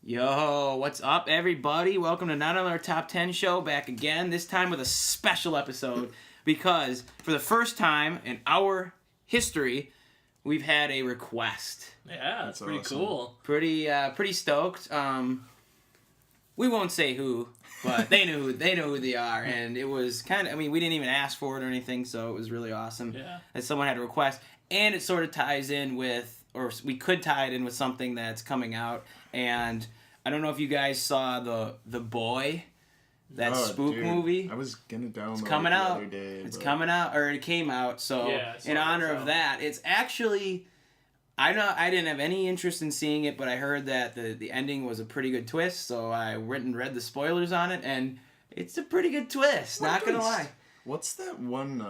Yo, what's up, everybody? Welcome to Not Another Top 10 Show, back again, this time with a special episode, because for the first time in our history, we've had a request. Yeah, that's pretty awesome. cool. Pretty stoked. We won't say who, but they know who they are, and it was kind of, we didn't even ask for it or anything, so it was really awesome that someone had a request, and it sort of ties in with, or we could tie it in with something that's coming out. And I don't know if you guys saw the Boy, that spook movie. I was gonna download it's coming it the out. other day. It's coming out, or it came out. So in honor of that, it's actually, I didn't have any interest in seeing it, but I heard that the ending was a pretty good twist. So I went and read the spoilers on it, and it's a pretty good twist. Not gonna lie. What's that one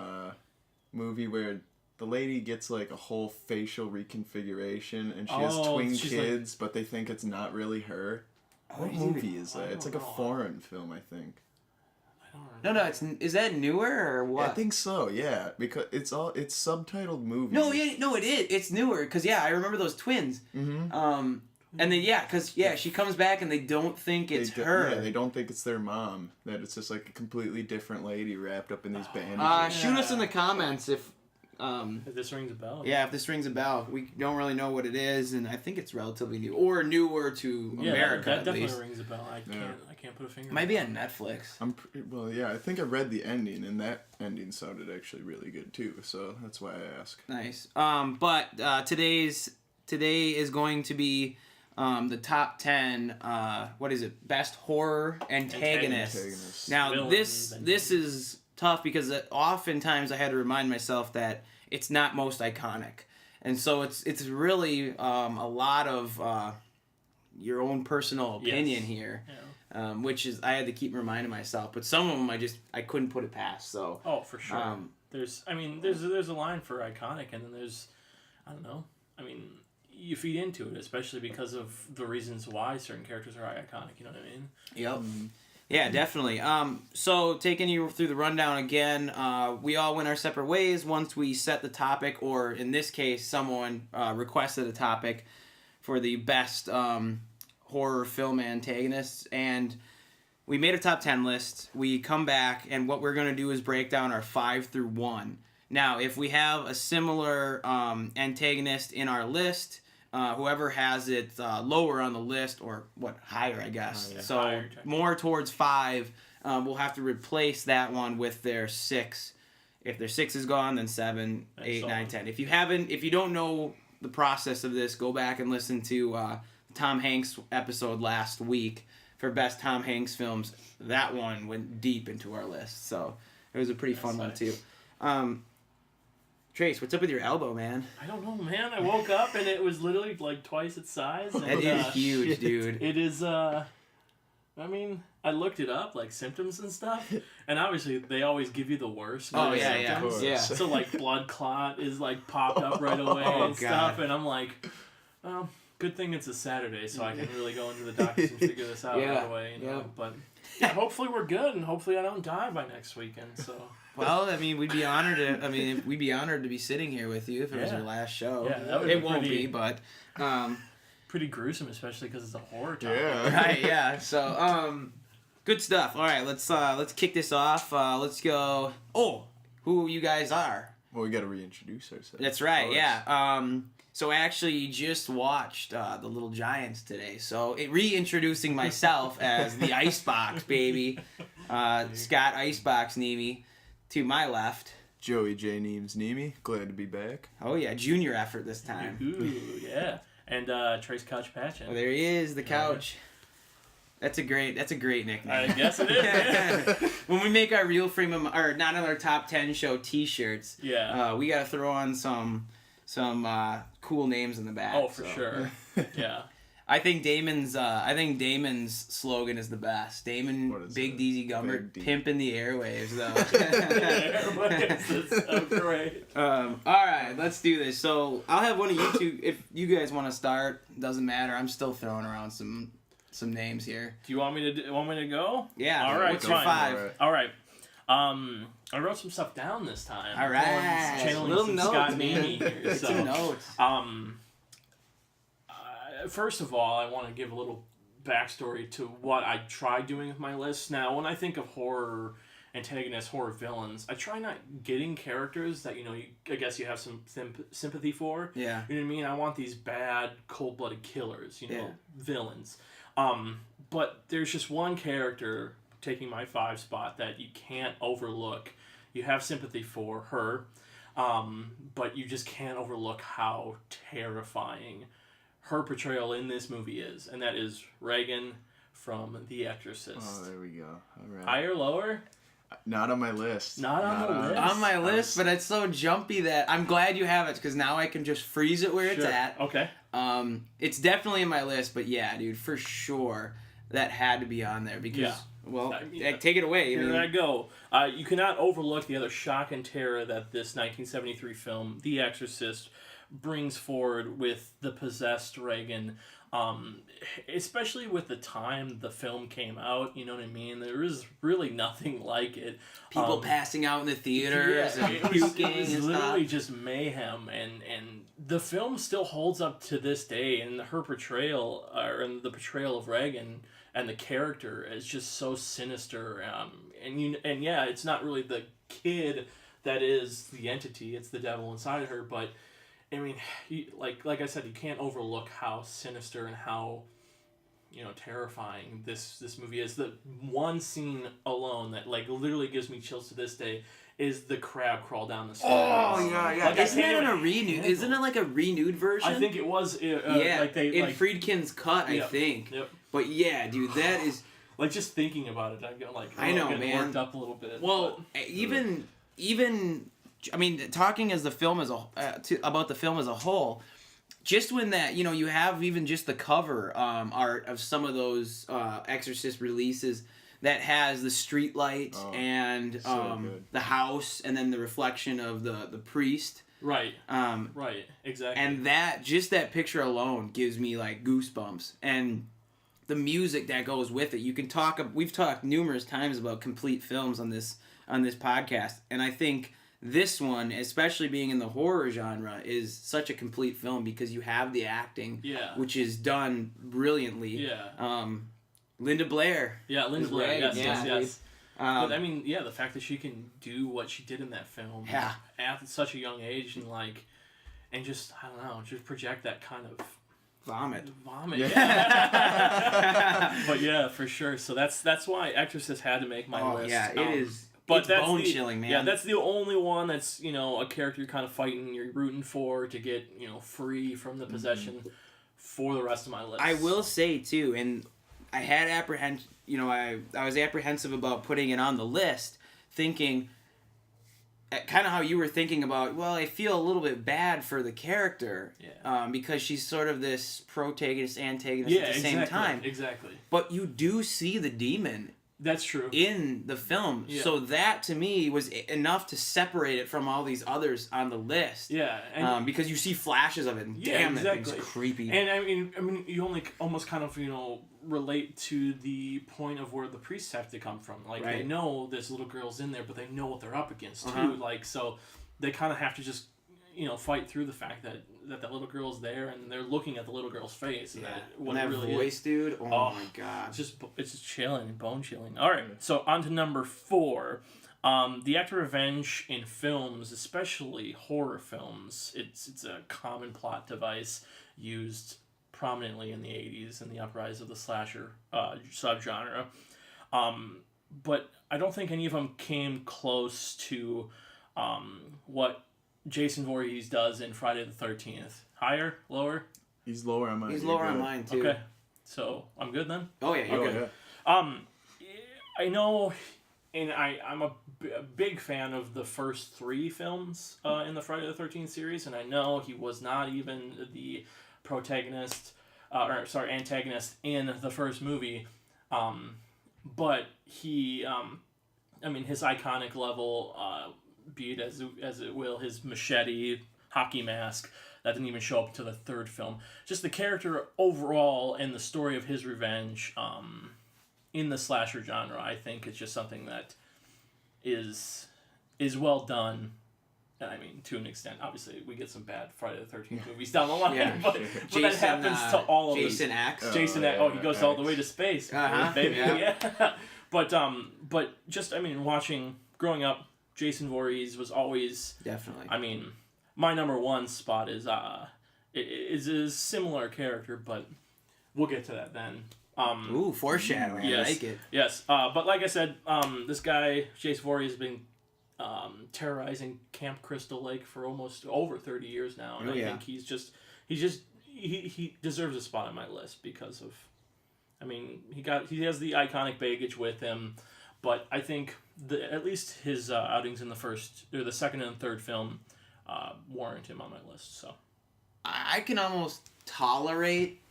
movie where the lady gets like a whole facial reconfiguration and she has twin kids, but they think it's not really her? What movie is that? It's like a foreign film, I think. No, is that newer or what? Yeah, I think so. Yeah, because it's subtitled movie. No, it is. It's newer because I remember those twins. Mm-hmm. And then she comes back and they don't think it's her. Yeah, they don't think it's their mom. That it's just like a completely different lady wrapped up in these bandages. Shoot us in the comments if this rings a bell. Yeah, if this rings a bell. We don't really know what it is, and I think it's relatively new or newer to America. That at definitely least. Rings a bell. I can't put a finger. It might be on Netflix. I think I read the ending, and that ending sounded actually really good too. So that's why I ask. Nice. But today is going to be the top 10. What is it? Best horror antagonists. Now this is tough because oftentimes I had to remind myself that it's not most iconic, and so it's really a lot of your own personal opinion here, which is I had to keep reminding myself. But some of them I couldn't put it past. So for sure. There's a line for iconic, and then there's I don't know. You feed into it, especially because of the reasons why certain characters are iconic. You know what I mean? Yep. Yeah, definitely. So taking you through the rundown again, we all went our separate ways once we set the topic, or in this case, someone requested a topic for the best horror film antagonists, and we made a top 10 list. We come back, and what we're going to do is break down our 5 through 1. Now, if we have a similar antagonist in our list, whoever has it lower on the list, or higher, I guess. So higher, more towards 5, we'll have to replace that one with their 6. If their 6 is gone, then 7, 8, 9, 10. If you don't know the process of this, go back and listen to the Tom Hanks episode last week for best Tom Hanks films. That one went deep into our list, so it was a pretty fun one too. Trace, what's up with your elbow, man? I don't know, man. I woke up and it was literally like twice its size. And, that is huge, dude. It is, I looked it up, like symptoms and stuff, and obviously they always give you the worst. Symptoms. Yeah. So like blood clot is like popped up right away and stuff, and I'm like, well, good thing it's a Saturday, so I can really go into the doctors and figure this out right away. You know? But hopefully we're good, and hopefully I don't die by next weekend. So. Well, we'd be honored to be sitting here with you if it was your last show. Yeah, it won't be, but pretty gruesome, especially because it's a horror topic. Yeah. Right. Yeah. So, good stuff. All right, let's kick this off. Let's go. Oh, who you guys are? Well, we got to reintroduce ourselves. That's right. Yeah. So I actually just watched The Little Giants today. So reintroducing myself as the Icebox baby, Scott Icebox Nemi. To my left, Joey J. Neems-Nemi. Glad to be back. Oh yeah, junior effort this time. Ooh, yeah. And Trace Couch Patchen. Oh, there he is, the couch. That's a great nickname. I guess it is. Yeah. When we make our real frame of or not on our top 10 show T-shirts, we gotta throw on some cool names in the back. Oh, for sure. Yeah. I think Damon's slogan is the best. Damon, Big DZ Gumbert, pimping the airwaves, though. That's so great. All right, let's do this. So I'll have one of you two. If you guys want to start, doesn't matter. I'm still throwing around some names here. Do you want me to go? Yeah. All right. What's your 5? All right. I wrote some stuff down this time. All right. Channeling little some notes, Scott man. Nemi here. Some notes. First of all, I want to give a little backstory to what I tried doing with my list. Now, when I think of horror antagonists, horror villains, I try not getting characters that, I guess you have some sympathy for. Yeah. You know what I mean? I want these bad, cold-blooded killers, villains. But there's just one character taking my 5 spot that you can't overlook. You have sympathy for her, but you just can't overlook how terrifying her portrayal in this movie is, and that is Regan from The Exorcist. Oh, there we go. All right. Higher, lower? Not on my list. Not on the list. On my list, but it's so jumpy that I'm glad you have it, because now I can just freeze it where it's at. Okay. It's definitely in my list, but yeah, dude, for sure that had to be on there because, take it away. Here I go. You cannot overlook the other shock and terror that this 1973 film, The Exorcist, brings forward with the possessed Regan. Especially with the time the film came out, you know what I mean? There is really nothing like it. People passing out in the theaters and puking and stuff. It was literally just mayhem, and the film still holds up to this day, and her portrayal, and the portrayal of Regan and the character is just so sinister. And it's not really the kid that is the entity; it's the devil inside her. But I mean, like I said, you can't overlook how sinister and how terrifying this movie is. The one scene alone that literally gives me chills to this day is the crab crawl down the stairs. Oh yeah. Isn't it a renewed? Isn't it like a renewed version? I think it was. In Friedkin's cut, I think. Yep. But yeah, dude, that is just thinking about it. I'm getting I know, man, worked up a little bit. Well, even. I mean, talking as the film about the film as a whole, just when that you have even just the cover art of some of those Exorcist releases that has the street light and the house and then the reflection of the priest. Right. Right. Exactly. And that picture alone gives me goosebumps, and the music that goes with it. We've talked numerous times about complete films on this podcast, and I think this one, especially being in the horror genre, is such a complete film because you have the acting, which is done brilliantly. Yeah. Linda Blair. Yeah, Linda Blair. Yes. But I mean, the fact that she can do what she did in that film at such a young age and just, I don't know, just project that kind of vomit. Yeah. But yeah, for sure. So that's why Exorcist had to make my list. Yeah, it is. But it's bone-chilling, man. Yeah, that's the only one that's, a character you're kind of fighting, you're rooting for to get, free from the possession for the rest of my list. I will say, too, and I had apprehension, I was apprehensive about putting it on the list, thinking, kind of how you were thinking about, well, I feel a little bit bad for the character, because she's sort of this protagonist, antagonist at the same time. Exactly. But you do see the demon. That's true. In the film. Yeah. So that, to me, was enough to separate it from all these others on the list. Yeah. And, because you see flashes of it, and damn, that thing's creepy. And I mean, you only almost kind of, relate to the point of where the priests have to come from. They know this little girl's in there, but they know what they're up against, too. So they kind of have to just, fight through the fact that little girl's there, and they're looking at the little girl's face. And that really voice, dude. Oh my god. It's just chilling, bone chilling. All right, so on to number 4. The act of revenge in films, especially horror films, it's a common plot device used prominently in the 80s and the uprise of the slasher subgenre. But I don't think any of them came close to what Jason Voorhees does in Friday the 13th. Higher? Lower? He's lower on mine. He's lower on mine, too. Okay. So, I'm good then? Oh, yeah, you're good. Yeah. I know, and I'm a big fan of the first 3 films in the Friday the 13th series, and I know he was not even the antagonist in the first movie, but he, his iconic level, be it as it will, his machete, hockey mask, that didn't even show up until the 3rd film. Just the character overall and the story of his revenge in the slasher genre, I think it's just something that is well done And I mean, to an extent, obviously, we get some bad Friday the 13th movies down the line, but that happens to all of Jason X. Jason X. Oh, he goes all the way to space. Baby. Yeah. But just, I mean, growing up, Jason Voorhees was always... Definitely. I mean, my number one spot is a similar character, but we'll get to that then. Ooh, foreshadowing. Yes, I like it. Yes. But like I said, this guy, Jason Voorhees, has been terrorizing Camp Crystal Lake for almost over 30 years now. And I think he deserves a spot on my list because of... I mean, he has the iconic baggage with him, but I think at least his outings in the second and third film warrant him on my list. So I can almost tolerate.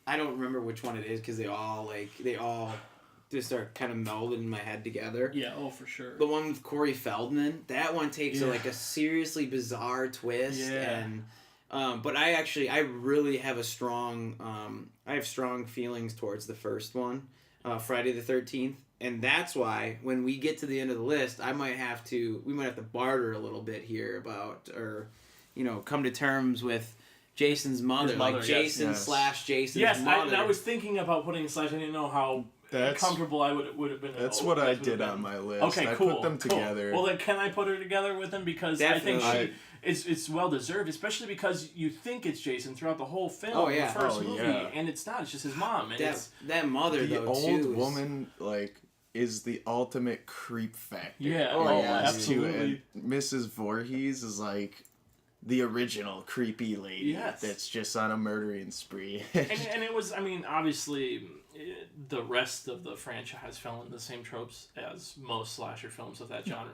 I don't remember which one it is because they all just are kind of melded in my head together. Yeah, for sure. The one with Corey Feldman, that one takes a seriously bizarre twist, and but I really have strong feelings towards the first one, Friday the 13th, and that's why when we get to the end of the list, we might have to barter a little bit here about, or come to terms with Jason's mother, like Jason / Jason's mother. I was thinking about putting / I didn't know how comfortable I would have been. That's what I did on my list. Okay, cool. I put them together. Well, then can I put her together with him? Because Definitely. I think it's well deserved, especially because you think it's Jason throughout the whole film, the first movie, and it's not. It's just his mom. And that mother, the though, old too, woman, is the ultimate creep factor. Yeah, absolutely. And Mrs. Voorhees is the original creepy lady that's just on a murdering spree. and it was, I mean, obviously, the rest of the franchise fell into the same tropes as most slasher films of that genre,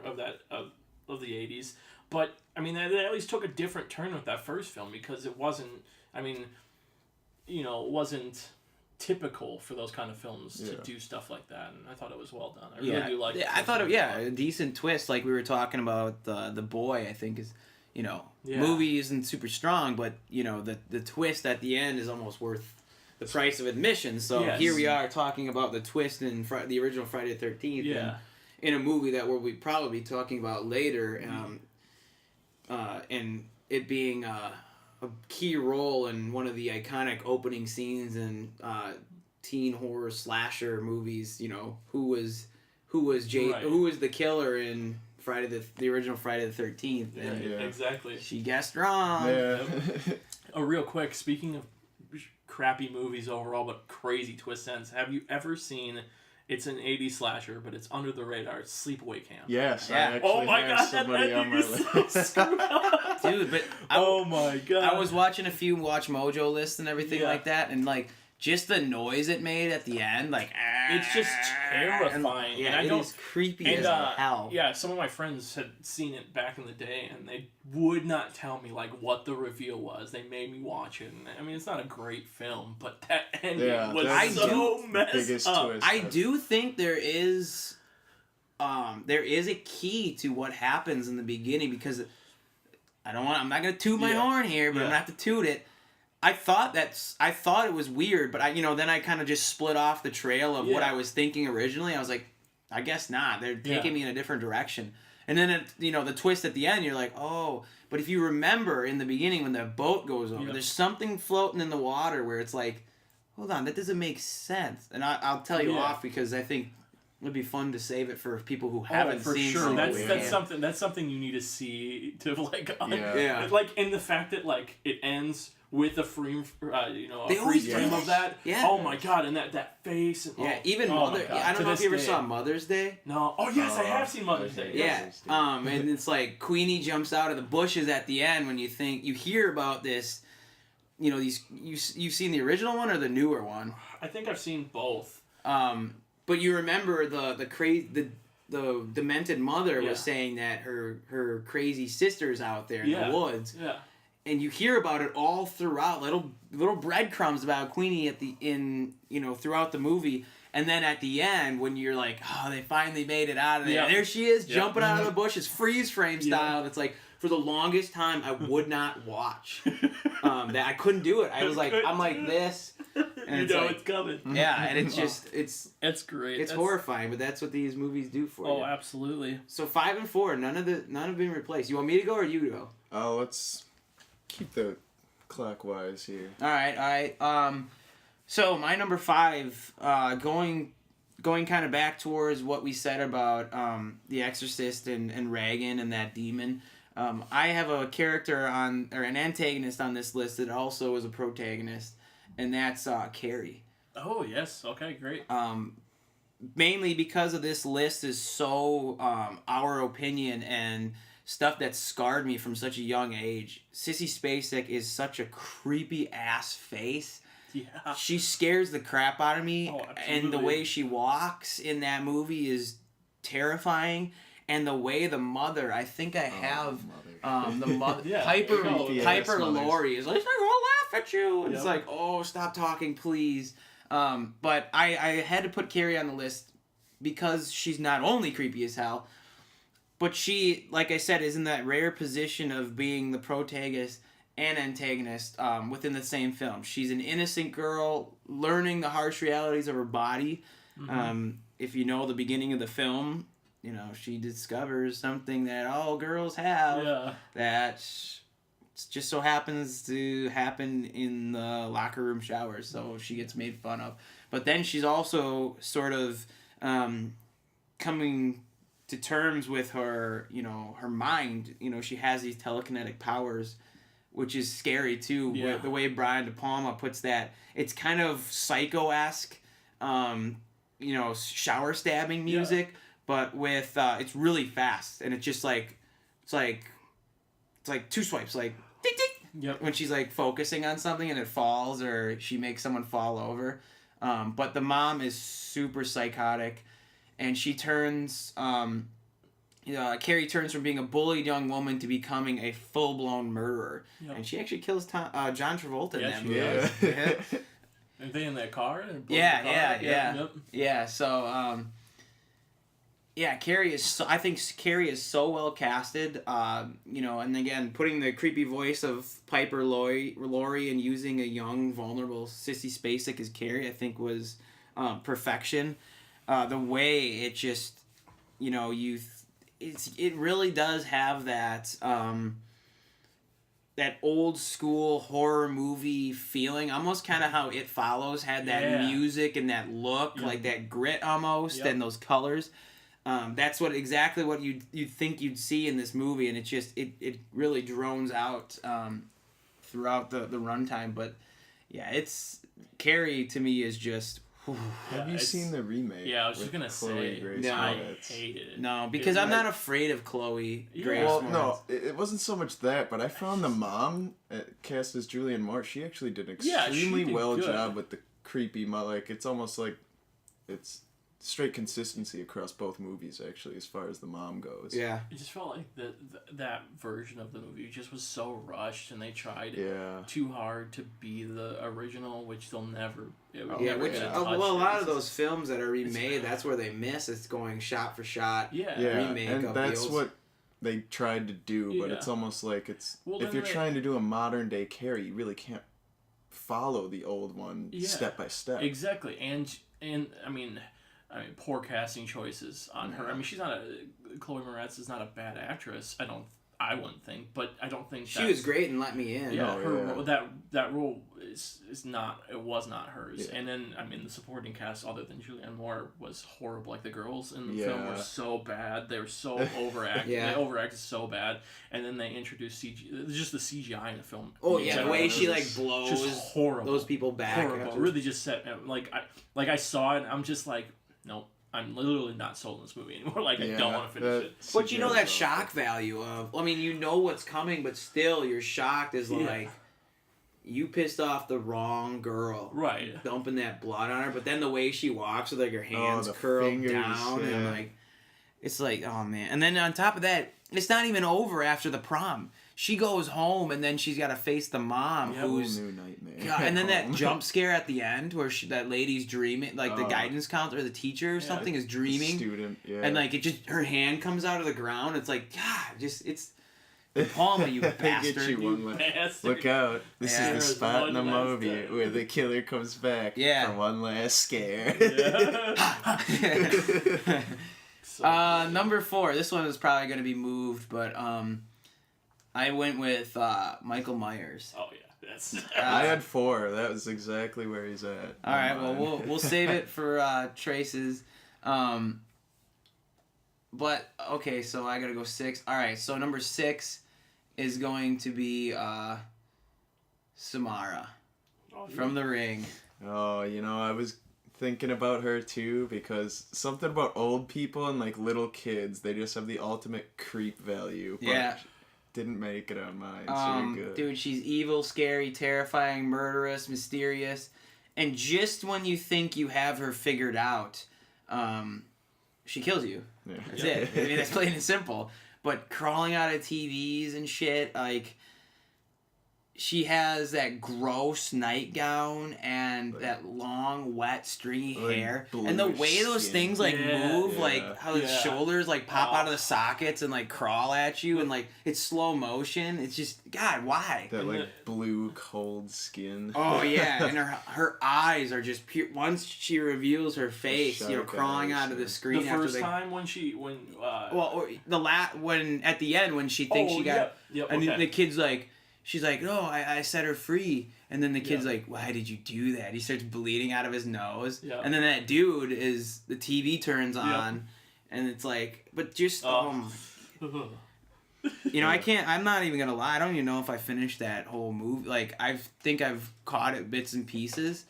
of the 80s. But, I mean, they at least took a different turn with that first film because it wasn't, it wasn't typical for those kind of films to do stuff like that, and I thought it was well done. I really do like it. I thought a decent twist, like we were talking about the boy, I think is... movie isn't super strong, but the twist at the end is almost worth the price of admission. So here we are talking about the twist in the original Friday the 13th, in a movie that we'll probably be talking about later, and it being a key role in one of the iconic opening scenes in teen horror slasher movies. Who was the killer in the original Friday the 13th. And exactly. She guessed wrong. Yeah. Real quick, speaking of crappy movies overall, but crazy twist ends, have you ever seen, it's an 80s slasher, but it's under the radar, it's Sleepaway Camp? Yes. Yeah. Oh my god, somebody on my list. So screwed up. Dude, but my god. I was watching a few Watch Mojo lists and everything like that, and just the noise it made at the end, it's just terrifying. And it is creepy as hell. Yeah, some of my friends had seen it back in the day, and they would not tell me what the reveal was. They made me watch it. And, I mean, it's not a great film, but that ending was messed up. Twist. I do think there is a key to what happens in the beginning, because I'm not gonna toot my horn here, but I'm gonna have to toot it. I thought it was weird, but then I kind of just split off the trail of what I was thinking originally. I was like, I guess not. They're taking me in a different direction. And then the twist at the end, you're like, oh. But if you remember in the beginning when the boat goes over, there's something floating in the water where it's like, hold on, that doesn't make sense. And I'll tell you off because I think it'd be fun to save it for people who haven't seen. For sure, that's something you need to see to in the fact that it ends with a freeze frame of that. Yeah. Oh my god, and that face. And, even Mother. I don't know if you ever saw Mother's Day. No. Oh yes, I have seen Mother's Day. Yeah. And it's Queenie jumps out of the bushes at the end when you hear about this. You've seen the original one or the newer one? I think I've seen both. But you remember the demented mother was saying that her crazy sister's out there in the woods. Yeah. And you hear about it all throughout, little breadcrumbs about Queenie throughout the movie, and then at the end when you're like, oh, they finally made it out of there. There she is, jumping out of the bushes, freeze frame style. And it's for the longest time I would not watch that. I couldn't do it. I was I'm like this. And it's coming. Yeah, and it's just it's great. It's horrifying, but that's what these movies do for you. Oh, absolutely. So 5 and 4, none have been replaced. You want me to go or you to go? Oh, let's keep the clockwise here. All right. So my number 5, going kind of back towards what we said about The Exorcist and Reagan and that demon. I have a character an antagonist on this list that also is a protagonist, and that's Carrie. Oh yes, okay, great. Mainly because of this list is so our opinion and stuff that scarred me from such a young age. Sissy Spacek is such a creepy ass face. Yeah. She scares the crap out of me, and the way she walks in that movie is terrifying. And the way the mother, I think I have the mother, Piper Laurie is like, I'm gonna laugh at you. And it's like, oh, stop talking, please. But I had to put Carrie on the list because she's not only creepy as hell, but she, like I said, is in that rare position of being the protagonist and antagonist within the same film. She's an innocent girl learning the harsh realities of her body. Mm-hmm. If you know the beginning of the film, she discovers something that all girls have that just so happens to happen in the locker room showers, so she gets made fun of. But then she's also sort of coming to terms with her, her mind. She has these telekinetic powers, which is scary too. Yeah. The way Brian De Palma puts that, it's kind of psycho-esque, shower stabbing music. Yeah. But with it's really fast, and it's just like it's like 2 swipes, like ding ding. Yep. When she's like focusing on something and it falls, or she makes someone fall over. But the mom is super psychotic, and she turns. Carrie turns from being a bullied young woman to becoming a full blown murderer, and she actually kills John Travolta in that movie. Yeah. Are they in that car? Yeah. So. Yeah, Carrie is. I think Carrie is so well casted. And again, putting the creepy voice of Piper Laurie and using a young, vulnerable Sissy Spacek as Carrie, I think was perfection. The way it just, it really does have that that old school horror movie feeling, almost kind of how It Follows had that music and that look, like that grit almost, and those colors. That's exactly what you'd think you'd see in this movie, and it really drones out throughout the runtime. But yeah, Carrie to me is just. Have you seen the remake? Yeah, I was just gonna say. No, I hated it. No, because I'm not afraid of Chloe Grace. Well, no, it wasn't so much that, but I found the mom cast as Julianne Moore. She actually did an extremely well job with the creepy mother. Like it's almost like it's straight consistency across both movies, actually, as far as the mom goes. Yeah. It just felt like that version of the movie just was so rushed, and they tried too hard to be the original, which they'll never. A lot of those films that are remade, that's where they miss. It's going shot for shot. Remake and of that's what they tried to do, but it's almost like if you're trying to do a modern day Carrie, you really can't follow the old one step by step. Exactly, and I mean, poor casting choices on her. I mean, Chloe Moretz is not a bad actress. I wouldn't think, but I don't think she was great in Let Me In. Yeah, that role is not. It was not hers. Yeah. And then the supporting cast, other than Julianne Moore, was horrible. Like the girls in the film were so bad. They were so overacted. They overacted so bad. And then they introduced CGI. Just the CGI in the film. Oh yeah, the way she blows just horrible. Those people back. Horrible. It really just set I saw it. And I'm just like, nope. I'm literally not sold on this movie anymore. I don't want to finish it. But that shock value of, what's coming, but still you're shocked is you pissed off the wrong girl. Right. Dumping that blood on her, but then the way she walks with her hands curled fingers, down and it's like, oh man. And then on top of that, it's not even over after the prom. She goes home and then she's got to face the mom who's new nightmare. God, and then that jump scare at the end where that lady's dreaming, the guidance counselor, the teacher or something is dreaming. The student, and her hand comes out of the ground. It's like, God, Palma, you They bastard. get you one bastard. Look out. This Yeah. is the There's spot in the one last movie time. where the killer comes back Yeah. for one last scare. Yeah. So, Number 4. This one is probably going to be moved, but I went with Michael Myers. oh yeah, that's. I had 4. That was exactly where he's at. All right, well we'll save it for Trace's. But okay, so I gotta go 6. All right, so number 6 is going to be Samara from The Ring. Oh, I was thinking about her too because something about old people and like little kids, they just have the ultimate creep value. But Yeah. didn't make it on mine, so you're good. Dude, she's evil, scary, terrifying, murderous, mysterious, and just when you think you have her figured out, she kills you. Yeah. That's it. I mean, that's plain and simple. But crawling out of TVs and shit, like, she has that gross nightgown and that long, wet, stringy hair. And the way those things, like, move, like, how the shoulders, like, pop out of the sockets and, like, crawl at you. And, like, it's slow motion. It's just, God, why? That, like, blue, cold skin. Oh, yeah. And her eyes are just pure. Once she reveals her face, crawling out of the screen the after first time when or when at the end when she thinks she got and the kid's like she's like, no, I set her free, and then the kid's like, why did you do that? He starts bleeding out of his nose, and then that dude the TV turns on, and it's like, but just I'm not even gonna lie, I don't even know if I finished that whole movie. Like, I think I've caught it bits and pieces.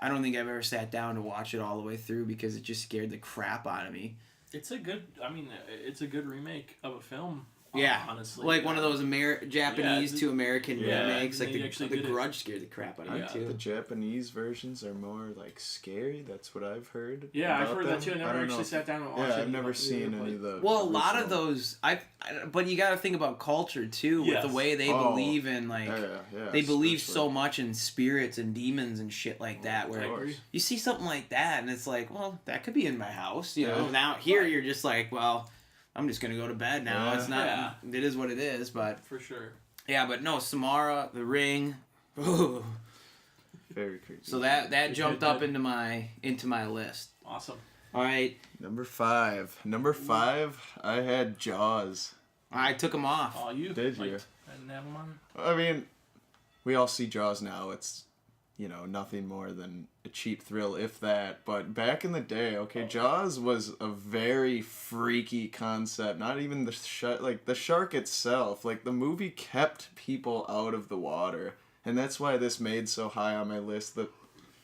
I don't think I've ever sat down to watch it all the way through because it just scared the crap out of me. It's a good remake of a film. Yeah, honestly, like one of those Japanese to American remakes. Like the Grudge scared the crap out of me too. The Japanese versions are more like scary. That's what I've heard. Yeah, I've heard that too. I never actually sat down and watched it. Yeah, I've never seen any of the. Well, a lot of those, but you got to think about culture too, with the way they believe in they believe so much in spirits and demons and shit like that. Where you see something like that, and it's like, well, that could be in my house. You know, now here you're just like, well, I'm just gonna go to bed now. It's not. Yeah. It is what it is. But for sure. Yeah, but no, Samara, The Ring. Ooh. Very creepy. So that jumped up into my list. Awesome. All right. Number 5. I had Jaws. I took them off. Oh, you did you? I didn't have them on. I mean, we all see Jaws now. It's nothing more than a cheap thrill, if that. But back in the day, Jaws was a very freaky concept. Not even the shark itself. Like, the movie kept people out of the water. And that's why this made so high on my list. The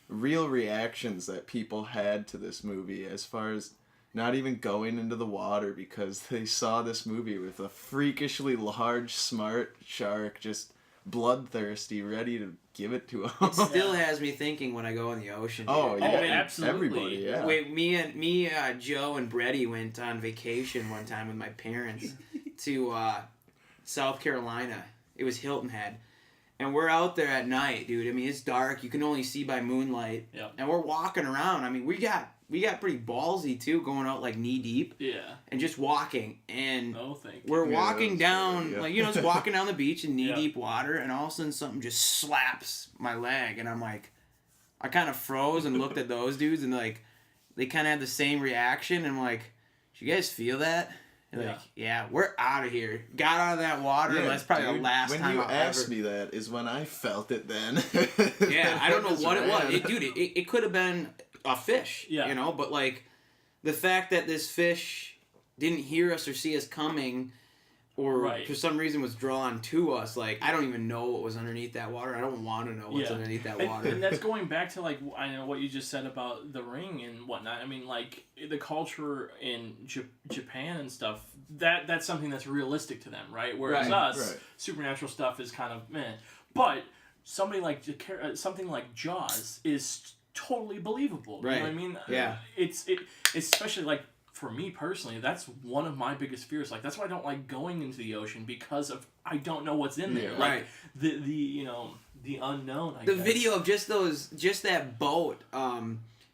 real reactions that people had to this movie, as far as not even going into the water because they saw this movie with a freakishly large, smart shark just bloodthirsty, ready to give it to him. It still has me thinking when I go in the ocean. Oh, yeah. Absolutely. Everybody, yeah. Wait, me, Joe, and Brady went on vacation one time with my parents to South Carolina. It was Hilton Head. And we're out there at night, dude. I mean, it's dark. You can only see by moonlight. Yep. And we're walking around. I mean, we got pretty ballsy, too, going out, like, knee-deep. Yeah. And just walking. And thank you. we're walking down, scary, like, just walking down the beach in knee-deep water, and all of a sudden something just slaps my leg. And I'm like, I kind of froze and looked at those dudes, and, like, they kind of had the same reaction. And I'm like, did you guys feel that? And like, yeah, we're out of here. Got out of that water. Yeah, that's probably the last time When you asked me that is when I felt it then. Yeah, I don't know what it was. It could have been a fish, but like the fact that this fish didn't hear us or see us coming or for some reason was drawn to us, like, I don't even know what was underneath that water. I don't want to know what's underneath that water. And that's going back to, like, I know what you just said about The Ring and whatnot. I mean, like, the culture in Japan and stuff, that's something that's realistic to them, right? Whereas us, supernatural stuff is kind of meh. But something like Jaws is totally believable. You know what I mean? Yeah. It's especially, like, for me personally, that's one of my biggest fears. Like, that's why I don't like going into the ocean, because of I don't know what's in there. Like, the unknown. I guess. Video of just that boat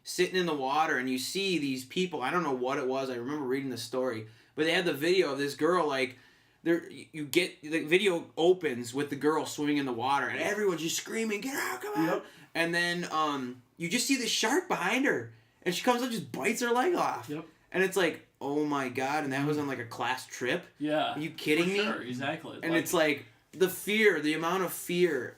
sitting in the water, and you see these people. I don't know what it was. I remember reading the story, but they had the video of this girl, like, you get the video opens with the girl swimming in the water and everyone's just screaming, "Get out, come out!" And then you just see the shark behind her, and she comes up, just bites her leg off. And it's like, oh my god! And that was on like a class trip. Yeah. Are you kidding me? Sure, exactly. And it's like the fear, the amount of fear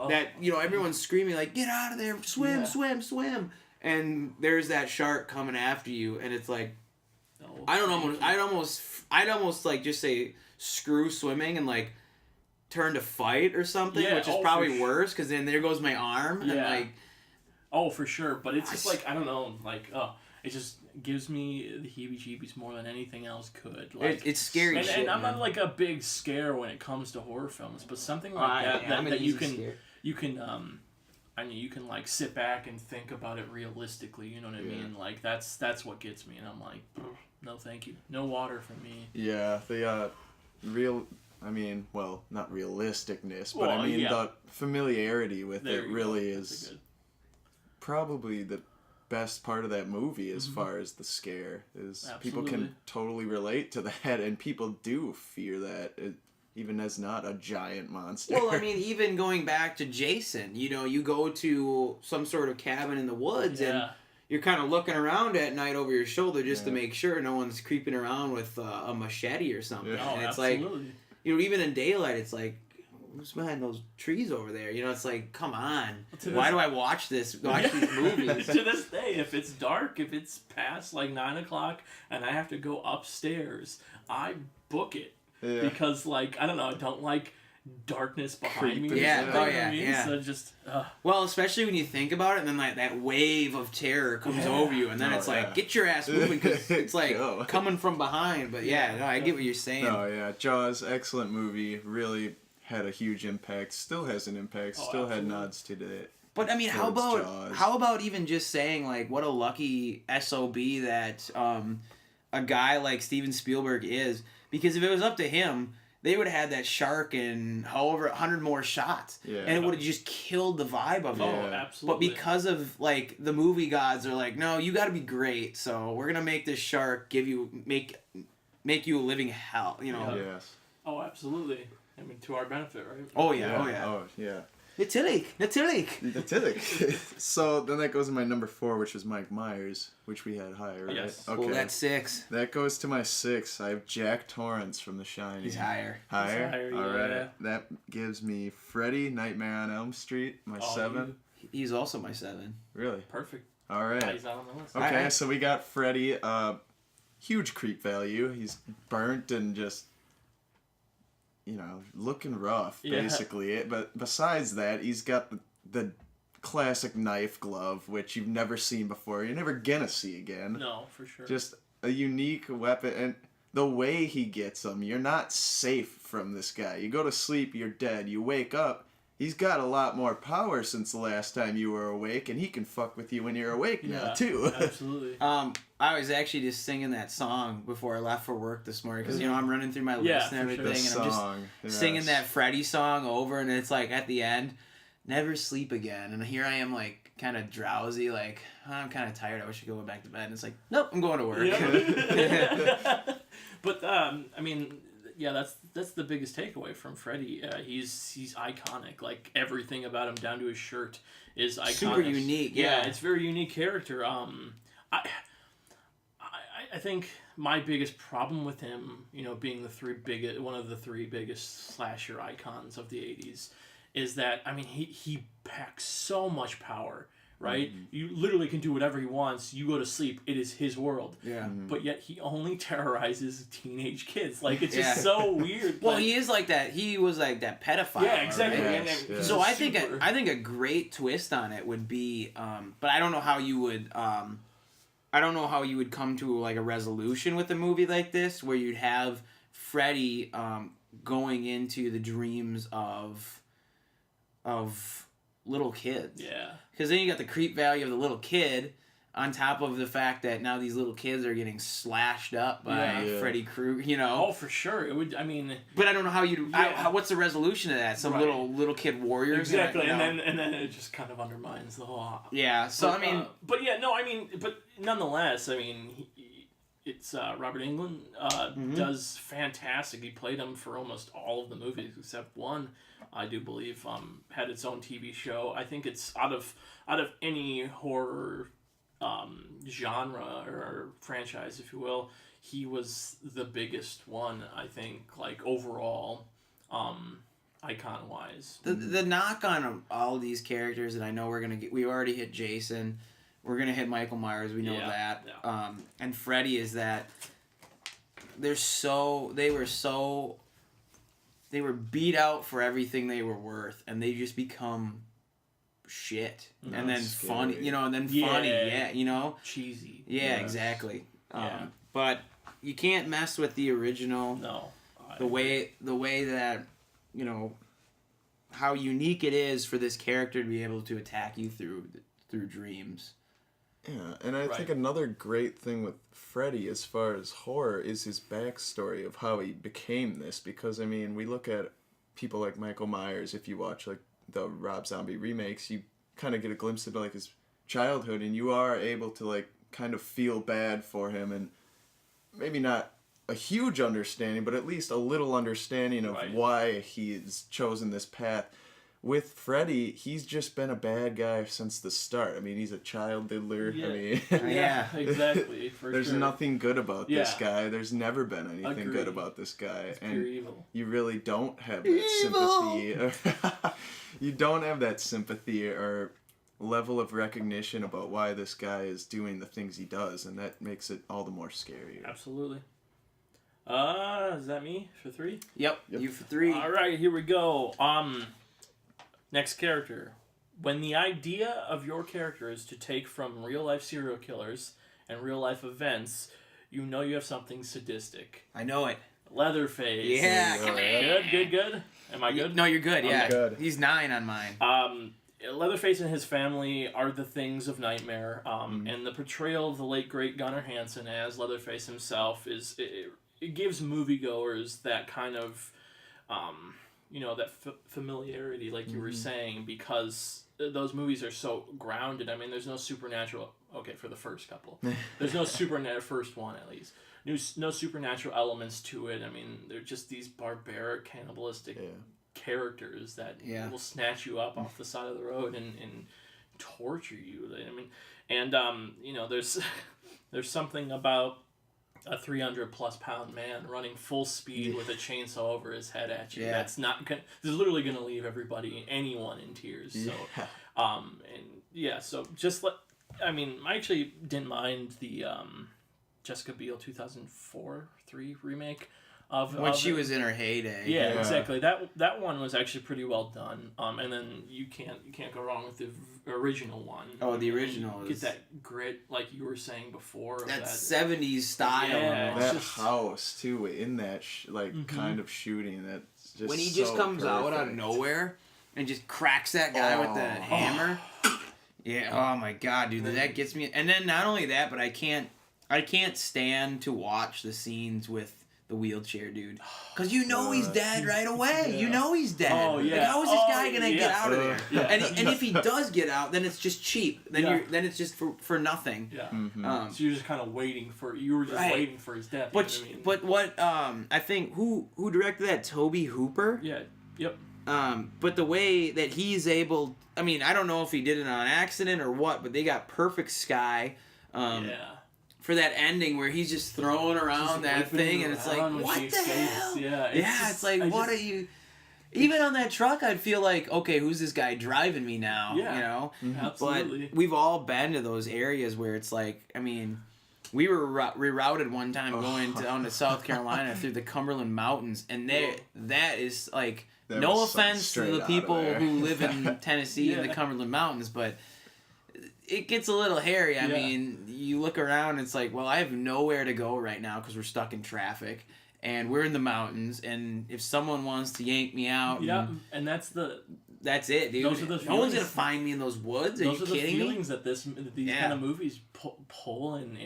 that everyone's screaming like, "Get out of there! Swim, swim, swim!" And there's that shark coming after you, and it's like, I'd almost like just say screw swimming and like turn to fight or something, which is probably worse because then there goes my arm and like. Oh, for sure, but it's just like I don't know, like it just gives me the heebie-jeebies more than anything else could. Like it's scary shit. And I'm not like a big scare when it comes to horror films, but something like that you can I mean, you can like sit back and think about it realistically. You know what I mean? Like that's what gets me, and I'm like, no, thank you, no water for me. Yeah, the I mean, well, not realisticness, but I mean the familiarity with it really is probably the best part of that movie as far as the scare is. People can totally relate to that, and people do fear that. Even as not a giant monster. Well, I mean, even going back to Jason, you go to some sort of cabin in the woods and you're kind of looking around at night over your shoulder just to make sure no one's creeping around with a machete or something. Yeah. And it's like, even in daylight, it's like, who's behind those trees over there? It's like, come on. Why do I watch these movies? To this day, if it's dark, if it's past like 9 o'clock and I have to go upstairs, I book it. Yeah. Because, like, I don't know, I don't like darkness behind me. Yeah. So just... Well, especially when you think about it, and then like that wave of terror comes over you, and then it's like, get your ass moving, because it's like coming from behind. But I get what you're saying. Oh, yeah. Jaws, excellent movie. Really had a huge impact. Still has an impact. Still had nods to it. But, I mean, how about even just saying, like, what a lucky SOB that a guy like Steven Spielberg is. Because if it was up to him, they would have had that shark in however 100 more shots. Yeah. And it would have just killed the vibe of it. Oh, absolutely. But because of, like, the movie gods are like, no, you got to be great. So we're going to make this shark make you a living hell, Yes. Oh, absolutely. I mean, to our benefit, right? Oh, yeah. Oh, yeah. Natilik. So then that goes to my number 4, which was Mike Myers, which we had higher, right? Yes. Okay. Well, that's 6. That goes to my 6. I have Jack Torrance from The Shining. He's higher. Higher? All right. That gives me Freddy, Nightmare on Elm Street, my 7. He's also my 7. Really? Perfect. All right. He's on the list. Okay, so we got Freddy. Huge creep value. He's burnt and just... looking rough, basically. But besides that, he's got the classic knife glove, which you've never seen before. You're never gonna see again. No, for sure. Just a unique weapon, and the way he gets them, you're not safe from this guy. You go to sleep, you're dead. You wake up, he's got a lot more power since the last time you were awake, and he can fuck with you when you're awake now, too. Absolutely. I was actually just singing that song before I left for work this morning, because, I'm running through my list and everything, and I'm just singing that Freddy song over, and it's like, at the end, never sleep again, and here I am, like, kind of drowsy, like, I'm kind of tired, I wish I could go back to bed, and it's like, nope, I'm going to work. Yep. But, I mean... Yeah, that's the biggest takeaway from Freddy. He's iconic. Like, everything about him, down to his shirt, is iconic. Super unique. Yeah, it's a very unique character. I think my biggest problem with him, being one of the three biggest slasher icons of the '80s, is that he packs so much power. Right? Mm-hmm. You literally can do whatever he wants. You go to sleep, it is his world. Yeah. Mm-hmm. But yet he only terrorizes teenage kids. Like, it's just so weird. Well, he is like that. He was like that pedophile. Yeah, exactly. Right? Yes. So I think a great twist on it would be, but I don't know how you would, come to like a resolution with a movie like this, where you'd have Freddy going into the dreams of little kids. Yeah. Because then you got the creep value of the little kid, on top of the fact that now these little kids are getting slashed up by Freddy Krueger. Oh, for sure. It would. But I don't know how you. What's the resolution of that? Some little kid warriors. Exactly, and then it just kind of undermines the whole. Yeah. So but nonetheless, it's Robert Englund does fantastic. He played him for almost all of the movies except one, I do believe. Had its own TV show. I think it's out of any horror genre or franchise, if you will, he was the biggest one. I think, like overall, icon wise. The knock on all these characters, and I know we're gonna get. We already hit Jason. We're gonna hit Michael Myers. We know that. Yeah. And Freddy is that. They were beat out for everything they were worth, and they just become shit. And then funny, funny, cheesy. Yeah, exactly. But you can't mess with the original. No. The way that, how unique it is for this character to be able to attack you through dreams. Yeah, and I think another great thing with Freddy as far as horror is his backstory of how he became this. Because, I mean, we look at people like Michael Myers, if you watch, like, the Rob Zombie remakes, you kind of get a glimpse of, like, his childhood, and you are able to, like, kind of feel bad for him, and maybe not a huge understanding, but at least a little understanding of why he's chosen this path. With Freddy, he's just been a bad guy since the start. I mean, he's a child diddler. Yeah. I mean, Exactly. There's nothing good about this guy. There's never been anything Agreed. good about this guy. It's and pure evil. You really don't have that sympathy. You don't have that sympathy or level of recognition about why this guy is doing the things he does, and that makes it all the more scary. Absolutely. Is that me for 3? Yep. You for 3. All right, here we go. Next character. When the idea of your character is to take from real-life serial killers and real-life events, you know you have something sadistic. I know it. Leatherface. Yeah, come on. Good. Am I good? No, you're good, yeah. I'm good. He's 9 on mine. Leatherface and his family are the things of nightmare, and the portrayal of the late, great Gunnar Hansen as Leatherface himself it gives moviegoers that kind of... that familiarity, like you were saying, because those movies are so grounded. I mean, there's no supernatural... Okay, for the first couple. There's no supernatural... First one, at least. No supernatural elements to it. I mean, they're just these barbaric, cannibalistic characters that will snatch you up off the side of the road and torture you. I mean, and, there's something about a 300+ pound man running full speed with a chainsaw over his head at you. That's not gonna... This is literally gonna leave anyone in tears. So, so just I mean, I actually didn't mind the Jessica Biel 2004-3 remake of when she was in her heyday. Yeah, exactly. That one was actually pretty well done. And then you can't go wrong with the original one. Oh, the original get that grit, like you were saying before. That 70s style. Yeah, that house too in that kind of shooting. That's just when he just comes out of nowhere and just cracks that guy with the hammer. Yeah. Oh my god, dude, that gets me. And then not only that, but I can't stand to watch the scenes with the wheelchair dude, because he's dead right away. Yeah. You know he's dead. Oh yeah. Like, how is this guy gonna get out of there? Yeah. And if he does get out, then it's just cheap. Then it's just for nothing. Yeah. Mm-hmm. So you're just kind of waiting for waiting for his death. But what I think who directed that? Tobe Hooper. Yeah. Yep. But the way that he's able, I mean, I don't know if he did it on accident or what, but they got perfect sky. For that ending where he's just throwing around that thing, and it's like, what the hell? Yeah, it's like, what are you... Even on that truck, I'd feel like, okay, who's this guy driving me now? Yeah, absolutely. But we've all been to those areas where it's like, I mean, we were rerouted one time going down to South Carolina through the Cumberland Mountains, and that is like, no offense to the people who live in Tennessee and the Cumberland Mountains, but... It gets a little hairy. I mean, you look around, it's like, well, I have nowhere to go right now because we're stuck in traffic, and we're in the mountains, and if someone wants to yank me out... Yeah, and that's it, dude. Those are the no one's going to find me in those woods. Are you kidding me? Those are the feelings that these kind of movies pull and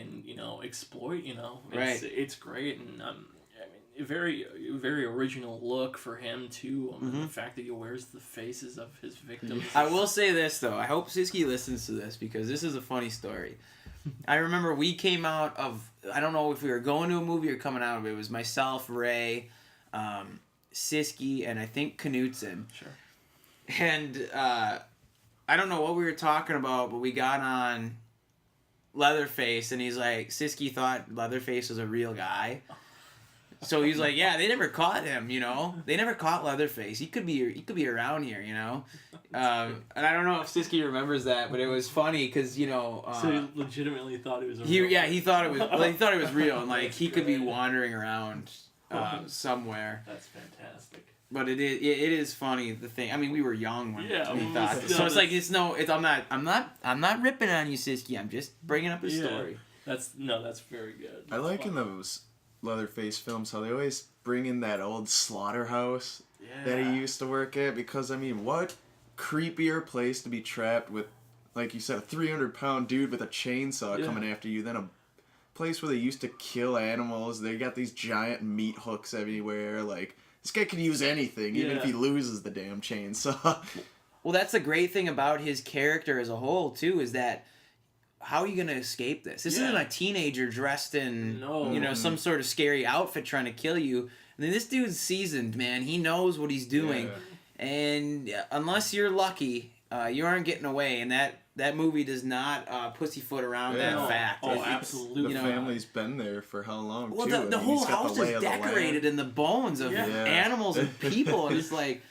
exploit, It's great, and a very, very original look for him too. The fact that he wears the faces of his victims. I will say this though. I hope Siski listens to this because this is a funny story. I remember we came out of, I don't know if we were going to a movie or coming out of it. It was myself, Ray, Siski, and I think Knutson. Sure. And I don't know what we were talking about, but we got on Leatherface, and he's like, Siski thought Leatherface was a real guy. So he's like, yeah, they never caught him, you know. They never caught Leatherface. He could be around here, you know. And I don't know if Siski remembers that, but it was funny because you know. So he legitimately thought he was. He thought it was. Well, he thought it was real, and like he could be wandering around somewhere. That's fantastic. But it is funny, the thing. I mean, we were young when we thought this. No, So it's like I'm not ripping on you, Siski. I'm just bringing up a story. That's very good. I like in those Leatherface films how they always bring in that old slaughterhouse that he used to work at, because I mean, what creepier place to be trapped with, like you said, a 300-pound dude with a chainsaw coming after you than a place where they used to kill animals. They got these giant meat hooks everywhere. Like, this guy could use anything, even if he loses the damn chainsaw. Well, that's the great thing about his character as a whole too, is that how are you gonna escape this? This isn't a teenager dressed in some sort of scary outfit trying to kill you. I mean, this dude's seasoned, man. He knows what he's doing, and unless you're lucky, you aren't getting away. And that movie does not pussyfoot around that fact. Oh, absolutely. The family's been there for how long? Well, too? the whole house is decorated in the bones of animals and people, and it's like,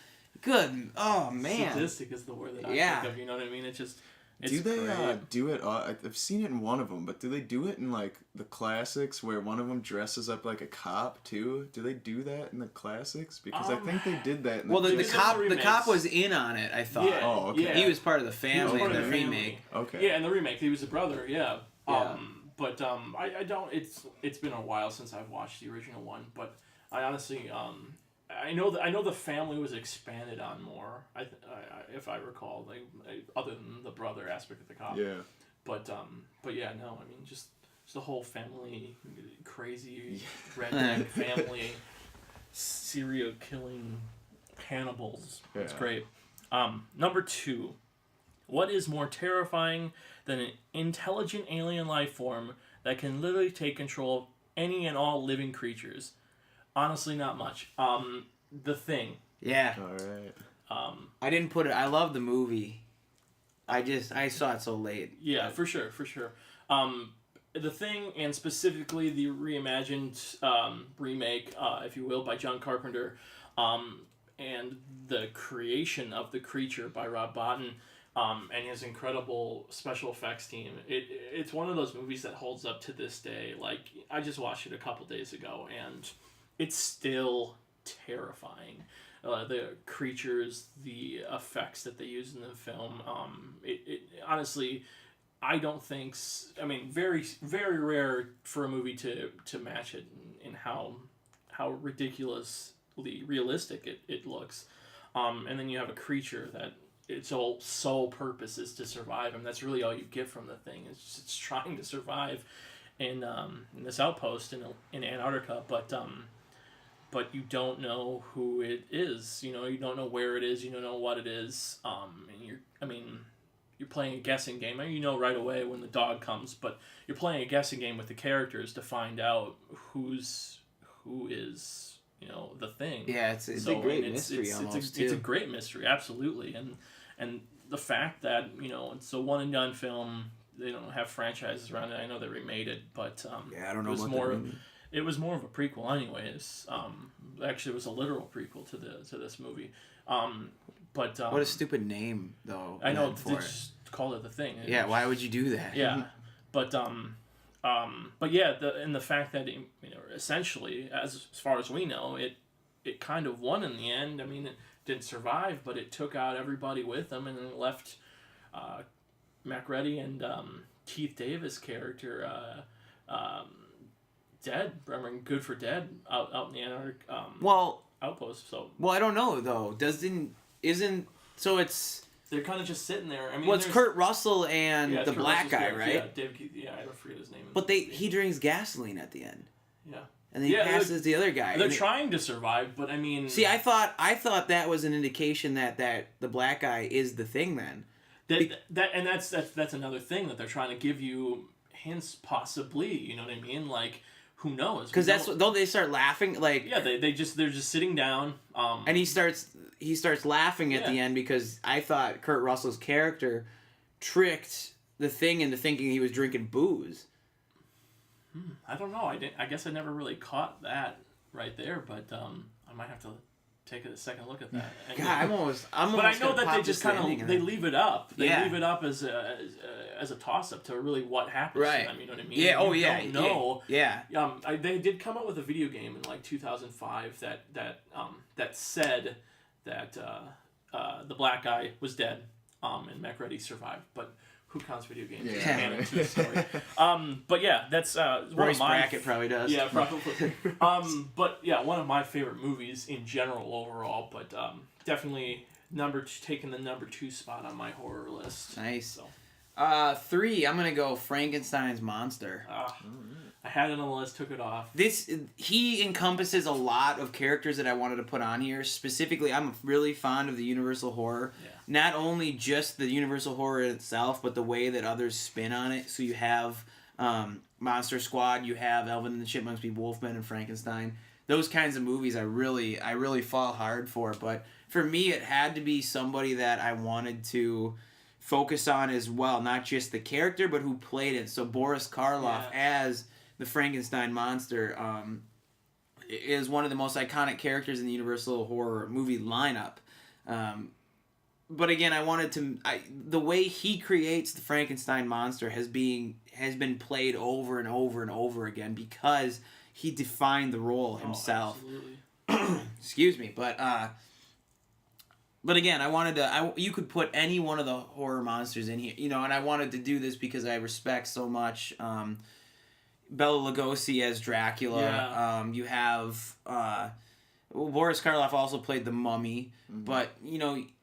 good. Oh man, sadistic is the word that I think of. You know what I mean? It's just. Do they do it? I've seen it in one of them, but do they do it in like the classics where one of them dresses up like a cop too? Do they do that in the classics? Because I think they did that. In the cop was in on it. I thought. Yeah. Oh, okay. Yeah. He was part of the family in the remake. Okay. Yeah, in the remake, he was a brother. Yeah. But I don't. It's been a while since I've watched the original one, but I honestly I know the family was expanded on more. If I recall, other than the brother aspect of the cop. Yeah. But yeah, no. I mean, just the whole family, crazy redneck family, serial killing cannibals. Yeah. It's great. Number 2, what is more terrifying than an intelligent alien life form that can literally take control of any and all living creatures? Honestly, not much. The Thing. Yeah. All right. I didn't put it. I love the movie. I saw it so late. Yeah, for sure. The Thing, and specifically the reimagined remake, if you will, by John Carpenter, and the creation of the creature by Rob Bottin, and his incredible special effects team. It's one of those movies that holds up to this day. Like, I just watched it a couple days ago, and it's still terrifying. The creatures, the effects that they use in the film. It honestly, I don't think. I mean, very very rare for a movie to match it in how ridiculously realistic it looks. And then you have a creature that its sole purpose is to survive, and that's really all you get from the thing. It's trying to survive in this outpost in Antarctica, but you don't know who it is. You don't know where it is. You don't know what it is. And you're playing a guessing game. You know right away when the dog comes, but you're playing a guessing game with the characters to find out who is the thing. Yeah, it's a great mystery almost. It's a great mystery, absolutely, and the fact that it's a one and done film. They don't have franchises around it. I know they remade it, but I don't know it was more of a prequel, anyways. Actually, it was a literal prequel to this movie. But what a stupid name, though. I know. They just called it The Thing. Yeah, why would you do that? Yeah, but yeah, the fact that essentially, as far as we know, it kind of won in the end. I mean, it didn't survive, but it took out everybody with them, and then left Macready and Keith Davis' character dead. I mean, good for dead out in the Antarctic outpost. So I don't know though. They're kind of just sitting there. I mean, it's Kurt Russell and the black guy, right? Yeah, David Keith. Yeah, I don't forget his name. But he drinks gasoline at the end. Yeah. And then he passes the other guy. They're trying to survive, but I mean. See, I thought that was an indication that the black guy is the thing then. That's another thing that they're trying to give you hints possibly. You know what I mean? Like, who knows? Because that's what, don't they start laughing like? Yeah, they're just sitting down. And he starts laughing at the end because I thought Kurt Russell's character tricked the Thing into thinking he was drinking booze. I don't know. I guess I never really caught that right there, but I might have to take a second look at that. And, God, I'm almost. But I know that they just kind of they leave it up. They Yeah. leave it up as a toss up to really what happens Right. to them. You know what I mean? Yeah. Oh You yeah. don't know. Yeah. They did come out with a video game in like 2005 that said that the black guy was dead and MacReady survived, but. Who counts video games? Yeah. Into a story. But yeah, that's one Royce of my Brackett probably does. Yeah, probably. But yeah, one of my favorite movies in general overall. But definitely taking the number 2 spot on my horror list. Nice. So. 3. I'm gonna go Frankenstein's monster. I had it on the list, took it off. He encompasses a lot of characters that I wanted to put on here. Specifically, I'm really fond of the Universal horror. Yeah. Not only just the Universal horror itself, but the way that others spin on it. So you have Monster Squad, you have Alvin and the Chipmunks Meet Wolfman and Frankenstein. Those kinds of movies I really fall hard for. But for me, it had to be somebody that I wanted to focus on as well. Not just the character, but who played it. So Boris Karloff as the Frankenstein monster is one of the most iconic characters in the Universal horror movie lineup. But again, I wanted to. The way he creates the Frankenstein monster has been played over and over and over again because he defined the role himself. Excuse me, but again, I wanted to. You could put any one of the horror monsters in here, and I wanted to do this because I respect so much. Bela Lugosi as Dracula. Yeah. You have Boris Karloff also played the Mummy, but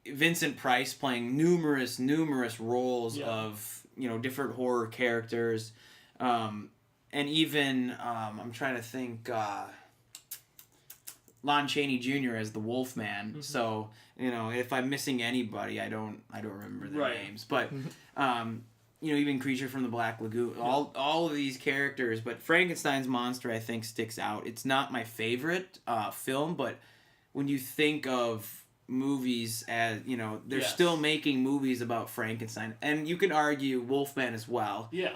Vincent Price playing numerous roles of different horror characters, and even I'm trying to think Lon Chaney Jr. as the Wolfman. Mm-hmm. So if I'm missing anybody, I don't remember their names, but. Even Creature from the Black Lagoon, all of these characters, but Frankenstein's monster I think sticks out. It's not my favorite film, but when you think of movies as they're still making movies about Frankenstein, and you can argue Wolfman as well. Yeah,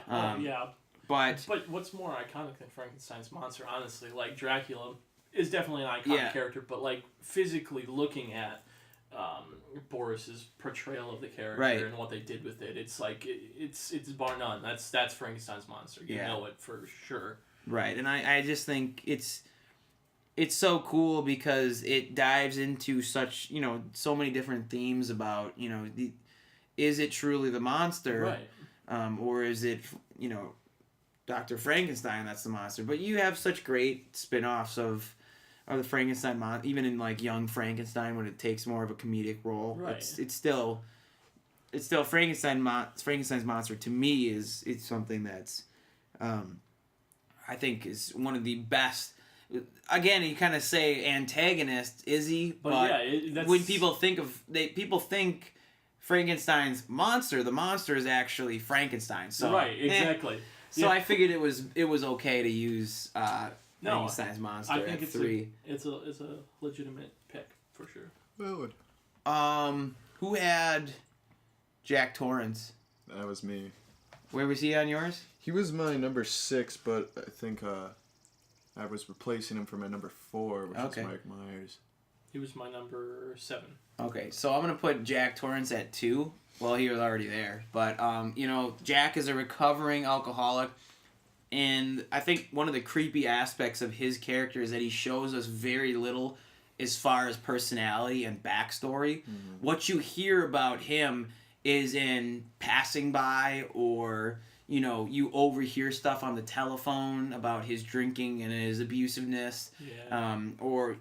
But what's more iconic than Frankenstein's monster, honestly? Like Dracula is definitely an iconic character, but like physically looking at Boris's portrayal of the character and what they did with it, it's like it's bar none. That's Frankenstein's monster. You know it for sure. Right, and I just think it's so cool because it dives into such so many different themes about is it truly the monster, or is it Dr. Frankenstein that's the monster? But you have such great spin-offs of the Frankenstein monster, even in like Young Frankenstein when it takes more of a comedic role. Right. It's still Frankenstein's monster to me is something that's I think is one of the best. Again, you kind of say antagonist, is he? But when people think Frankenstein's monster, the monster is actually Frankenstein. So exactly. So I figured it was okay to use Frankenstein's monster I think at 3. It's a legitimate pick for sure. Valid. Who had Jack Torrance? That was me. Where was he on yours? He was my number 6, but I think I was replacing him for my number 4, which is Mike Myers. He was my number 7. Okay, so I'm gonna put Jack Torrance at 2. Well, he was already there, but Jack is a recovering alcoholic. And I think one of the creepy aspects of his character is that he shows us very little as far as personality and backstory. Mm-hmm. What you hear about him is in passing by, or you overhear stuff on the telephone about his drinking and his abusiveness, or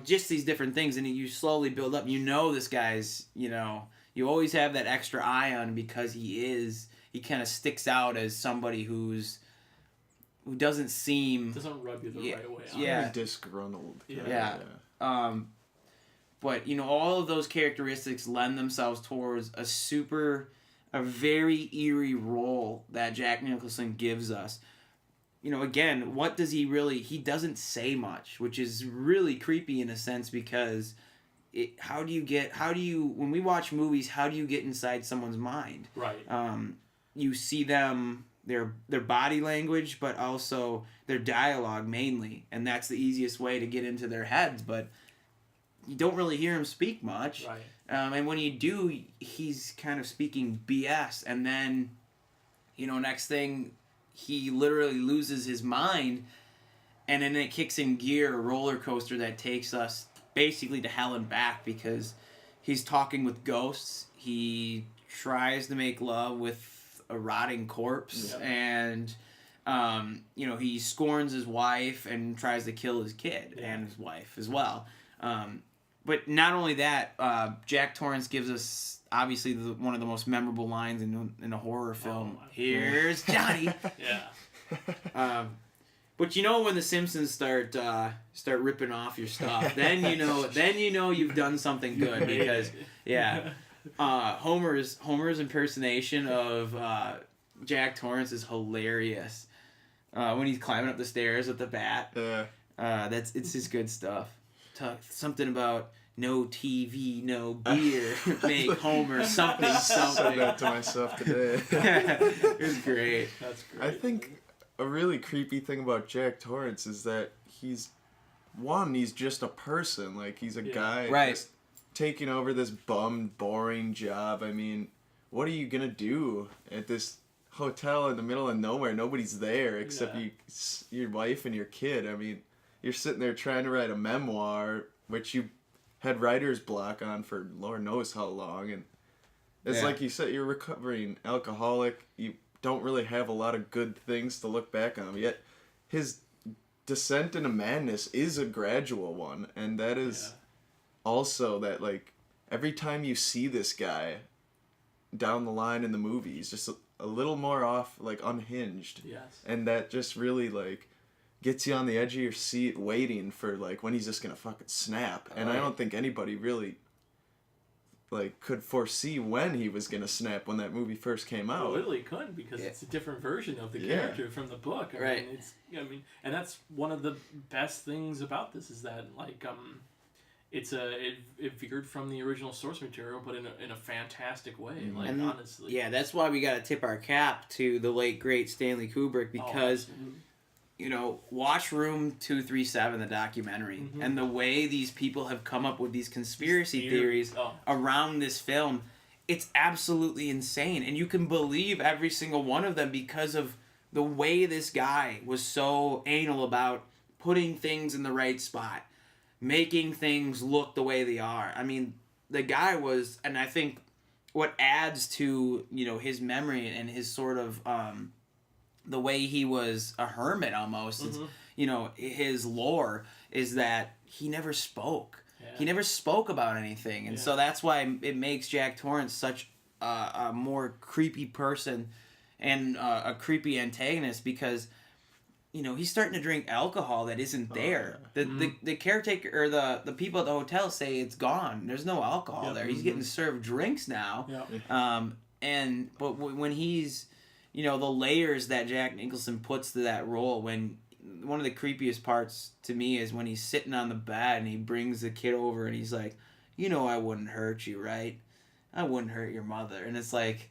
just these different things, and you slowly build up. This guy's you always have that extra eye on him because he kind of sticks out as somebody who doesn't rub you the right way. Yeah, disgruntled. Yeah. But all of those characteristics lend themselves towards a super a very eerie role that Jack Nicholson gives us. You know, again, what does he really... He doesn't say much, which is really creepy in a sense because when we watch movies, how do you get inside someone's mind? Right. You see them, their body language, but also their dialogue mainly, and that's the easiest way to get into their heads, but you don't really hear him speak much. Right. And when you do, he's kind of speaking BS, and then, you know, next thing... he literally loses his mind, and then it kicks in gear, a roller coaster that takes us basically to hell and back because he's talking with ghosts. He tries to make love with a rotting corpse, and you know, he scorns his wife and tries to kill his kid and his wife as well. But not only that, Jack Torrance gives us obviously one of the most memorable lines in a horror film. Here's Johnny. Yeah. But you know when the Simpsons start ripping off your stuff, then you know you've done something good because Homer's impersonation of Jack Torrance is hilarious. When he's climbing up the stairs with the bat. It's just good stuff. Something about no TV, no beer, make Homer something. I said that to myself today. It was great. That's great. I think a really creepy thing about Jack Torrance is that he's just a person. Like, he's a guy just taking over this bum, boring job. I mean, what are you going to do at this hotel in the middle of nowhere? Nobody's there except your wife and your kid. I mean, you're sitting there trying to write a memoir, which you had writer's block on for Lord knows how long, and it's like you said, you're a recovering alcoholic. You don't really have a lot of good things to look back on, yet his descent into madness is a gradual one, and that is also that, like, every time you see this guy down the line in the movie, he's just a little more off, like, unhinged. And that just really, like, gets you on the edge of your seat waiting for, like, when he's just gonna fucking snap. And I don't think anybody really, like, could foresee when he was gonna snap when that movie first came out. Well, literally couldn't, because it's a different version of the character from the book. I mean, and that's one of the best things about this is that, like, it veered from the original source material, but in a fantastic way. Like, and, honestly, that's why we got to tip our cap to the late great Stanley Kubrick, because you know, watch Room 237, the documentary, and the way these people have come up with these conspiracy theories around this film, it's absolutely insane. And you can believe every single one of them because of the way this guy was so anal about putting things in the right spot, making things look the way they are. I mean, the guy was, and I think what adds to, you know, his memory and his sort of... the way he was a hermit almost, you know, his lore is that he never spoke. He never spoke about anything. And so that's why it makes Jack Torrance such a more creepy person and a creepy antagonist, because, you know, he's starting to drink alcohol that isn't there. The caretaker or the people at the hotel say it's gone. There's no alcohol there. He's getting served drinks now. But when he's... You know, the layers that Jack Nicholson puts to that role, when one of the creepiest parts to me is when he's sitting on the bed and he brings the kid over and he's like, you know, I wouldn't hurt you, right? I wouldn't hurt your mother. And it's like,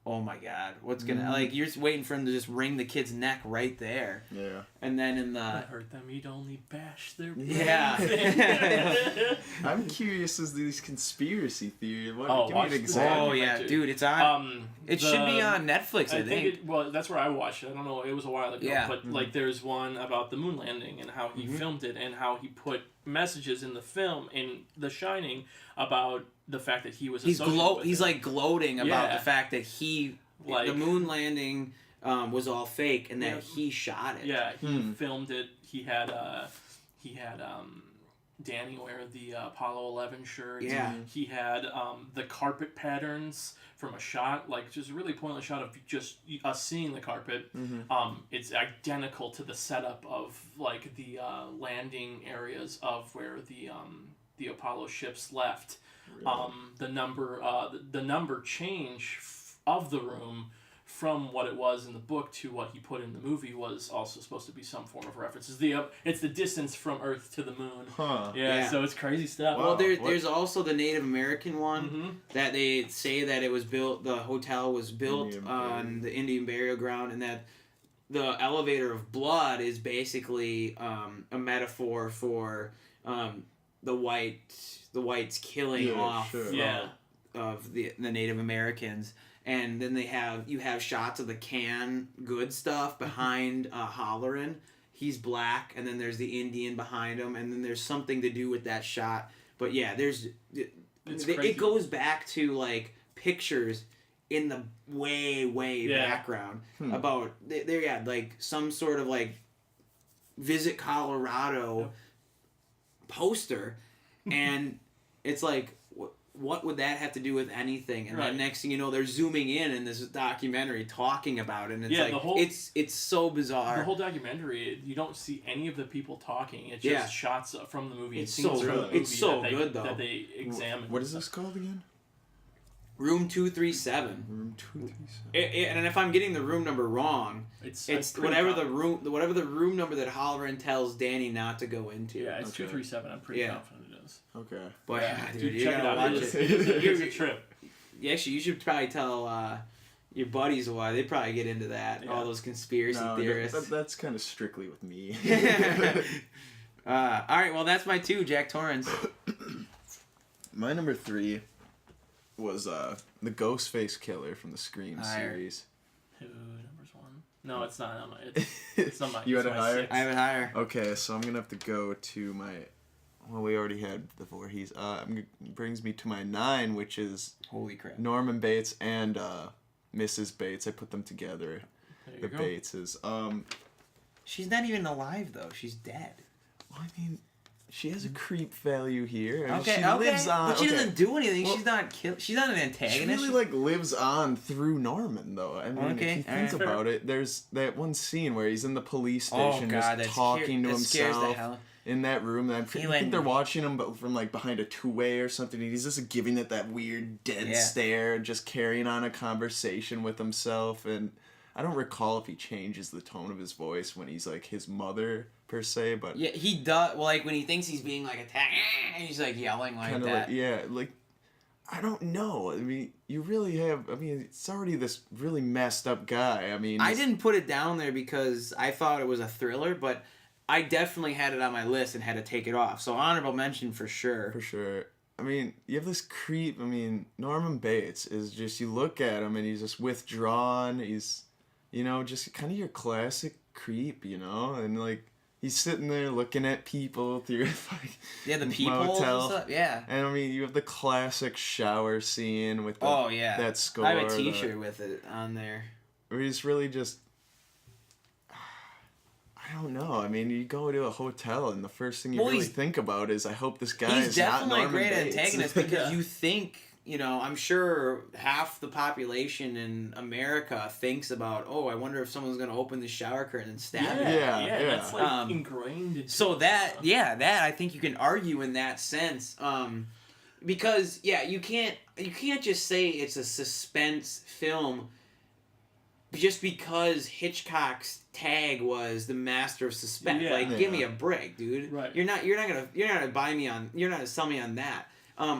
oh my God, what's gonna, like, you're just waiting for him to just wring the kid's neck right there. Yeah. And then in the... Not hurt them, you'd only bash their brains. Yeah. I'm curious as to these conspiracy theories. Give me an example. Oh, yeah, dude, it's on... it should be on Netflix, I think. Well, that's where I watched it. I don't know, it was a while ago. But, like, there's one about the moon landing and how he filmed it and how he put messages in the film, in The Shining, about the fact that he was associated with he's like gloating about the fact that the moon landing was all fake and that he shot it. Yeah, he filmed it. He had Danny wear the Apollo 11 shirt. Yeah. He had the carpet patterns from a shot, like just a really pointless shot of just us seeing the carpet. It's identical to the setup of like the landing areas of where the Apollo ships left. Really? The number change of the room from what it was in the book to what he put in the movie was also supposed to be some form of reference. It's the distance from Earth to the moon. Huh. Yeah. So it's crazy stuff. Well, there's also the Native American one that they say that it was built. The hotel was built on the Indian burial ground, and that the elevator of blood is basically a metaphor for the whites killing off of the Native Americans. And then you have shots of the canned good stuff behind Holleran. He's black, and then there's the Indian behind him, and then there's something to do with that shot. But yeah, it goes back to like pictures in the way background about they had like some sort of like Visit Colorado poster, and it's like, what would that have to do with anything? And then next thing you know, they're zooming in this documentary talking about it, and it's it's so bizarre. The whole documentary, you don't see any of the people talking. It's just shots from the movie. It's so good though. That they examine. What is this called again? Room 237. Room 237. And if I'm getting the room number wrong, it's whatever the room number that Halloran tells Danny not to go into. Yeah, it's 237. I'm pretty confident it is. Okay. But dude, you check it gotta out. watch it. It's a trip. Yeah, actually, you should probably tell your buddies why. They probably get into that. Yeah. All those conspiracy theorists. That's kind of strictly with me. All right, well, that's my 2, Jack Torrance. My number 3 was the Ghostface Killer from the Scream series. Who numbers 1? No, it's not. It's not my. You had it higher? 6. I have it higher. Okay, so I'm gonna have to go to my. Well, we already had the Voorhees. Brings me to my 9, which is holy crap, Norman Bates and Mrs. Bates. I put them together. The Bateses. She's not even alive though. She's dead. Well, I mean, she has a creep value here. Okay, she lives on. But she doesn't do anything. Well, she's not she's not an antagonist. She really lives on through Norman though. I mean, if you think about it, there's that one scene where he's in the police station just talking to himself in that room. I think they're watching him, but from like behind a two-way or something. And he's just giving it that weird dead stare, just carrying on a conversation with himself. And I don't recall if he changes the tone of his voice when he's like his mother per se, but yeah, he does. Well, like when he thinks he's being like attacked, he's like yelling like kinda that. I don't know. I mean, you really have. I mean, it's already this really messed up guy. I mean, I didn't put it down there because I thought it was a thriller, but I definitely had it on my list and had to take it off. So honorable mention for sure. For sure. I mean, you have this creep. I mean, Norman Bates is just, you look at him and he's just withdrawn. He's, just kind of your classic creep, and like he's sitting there looking at people through the people motel. And stuff. Yeah. And I mean, you have the classic shower scene with that score. I have a T-shirt with it on there. Where he's really just. I don't know. I mean, you go to a hotel and the first thing you really think about is, I hope this guy is not Norman Bates. He's definitely a great antagonist because you think, I'm sure half the population in America thinks about, I wonder if someone's going to open the shower curtain and stab him. Yeah. That's like ingrained into that I think you can argue in that sense. Because you can't just say it's a suspense film just because Hitchcock's tag was the master of suspense. Give me a break, dude. Right. You're not gonna sell me on that.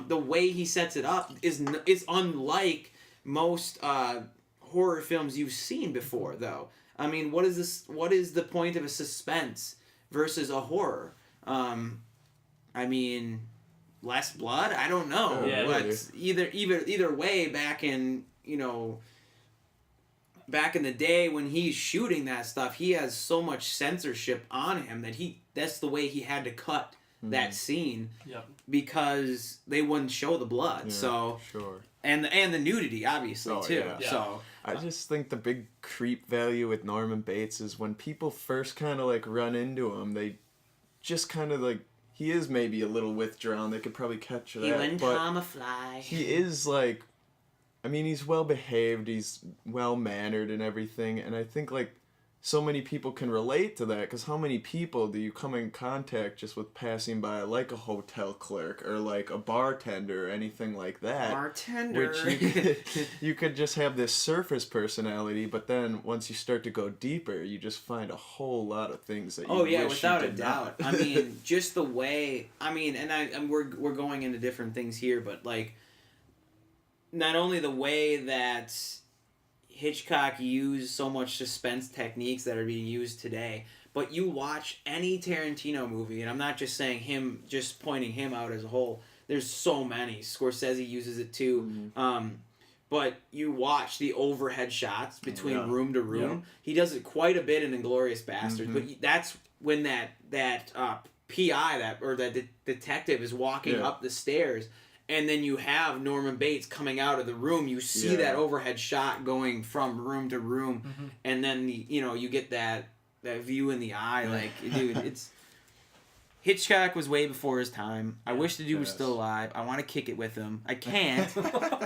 The way he sets it up is unlike most horror films you've seen before, though. I mean, what is the point of a suspense versus a horror? I mean, less blood? I don't know. But either way, back in the day when he's shooting that stuff, he has so much censorship on him that's the way he had to cut that scene because they wouldn't show the blood. Yeah, so sure. And the nudity obviously too. Yeah. So I just think the big creep value with Norman Bates is when people first kind of like run into him, they just kind of like, he is maybe a little withdrawn. They could probably catch that. He went Tom a fly. He is like, I mean, he's well behaved, he's well mannered and everything, and I think like so many people can relate to that, because how many people do you come in contact just with passing by, like a hotel clerk or like a bartender or anything like that? Bartender. Which you could just have this surface personality, but then once you start to go deeper, you just find a whole lot of things that you wish without you a did doubt. not. I mean, just the way. I mean, and we're going into different things here, but like, not only the way that Hitchcock used so much suspense techniques that are being used today, but you watch any Tarantino movie, and I'm not just saying him, just pointing him out as a whole. There's so many. Scorsese uses it too. But you watch the overhead shots between room to room. Yeah. He does it quite a bit in Inglourious Basterds, but that's when that PI that detective is walking up the stairs. And then you have Norman Bates coming out of the room. You see that overhead shot going from room to room, and then you get that view in the eye. Like, dude, it's Hitchcock was way before his time. I wish the dude was still alive. I want to kick it with him. I can't.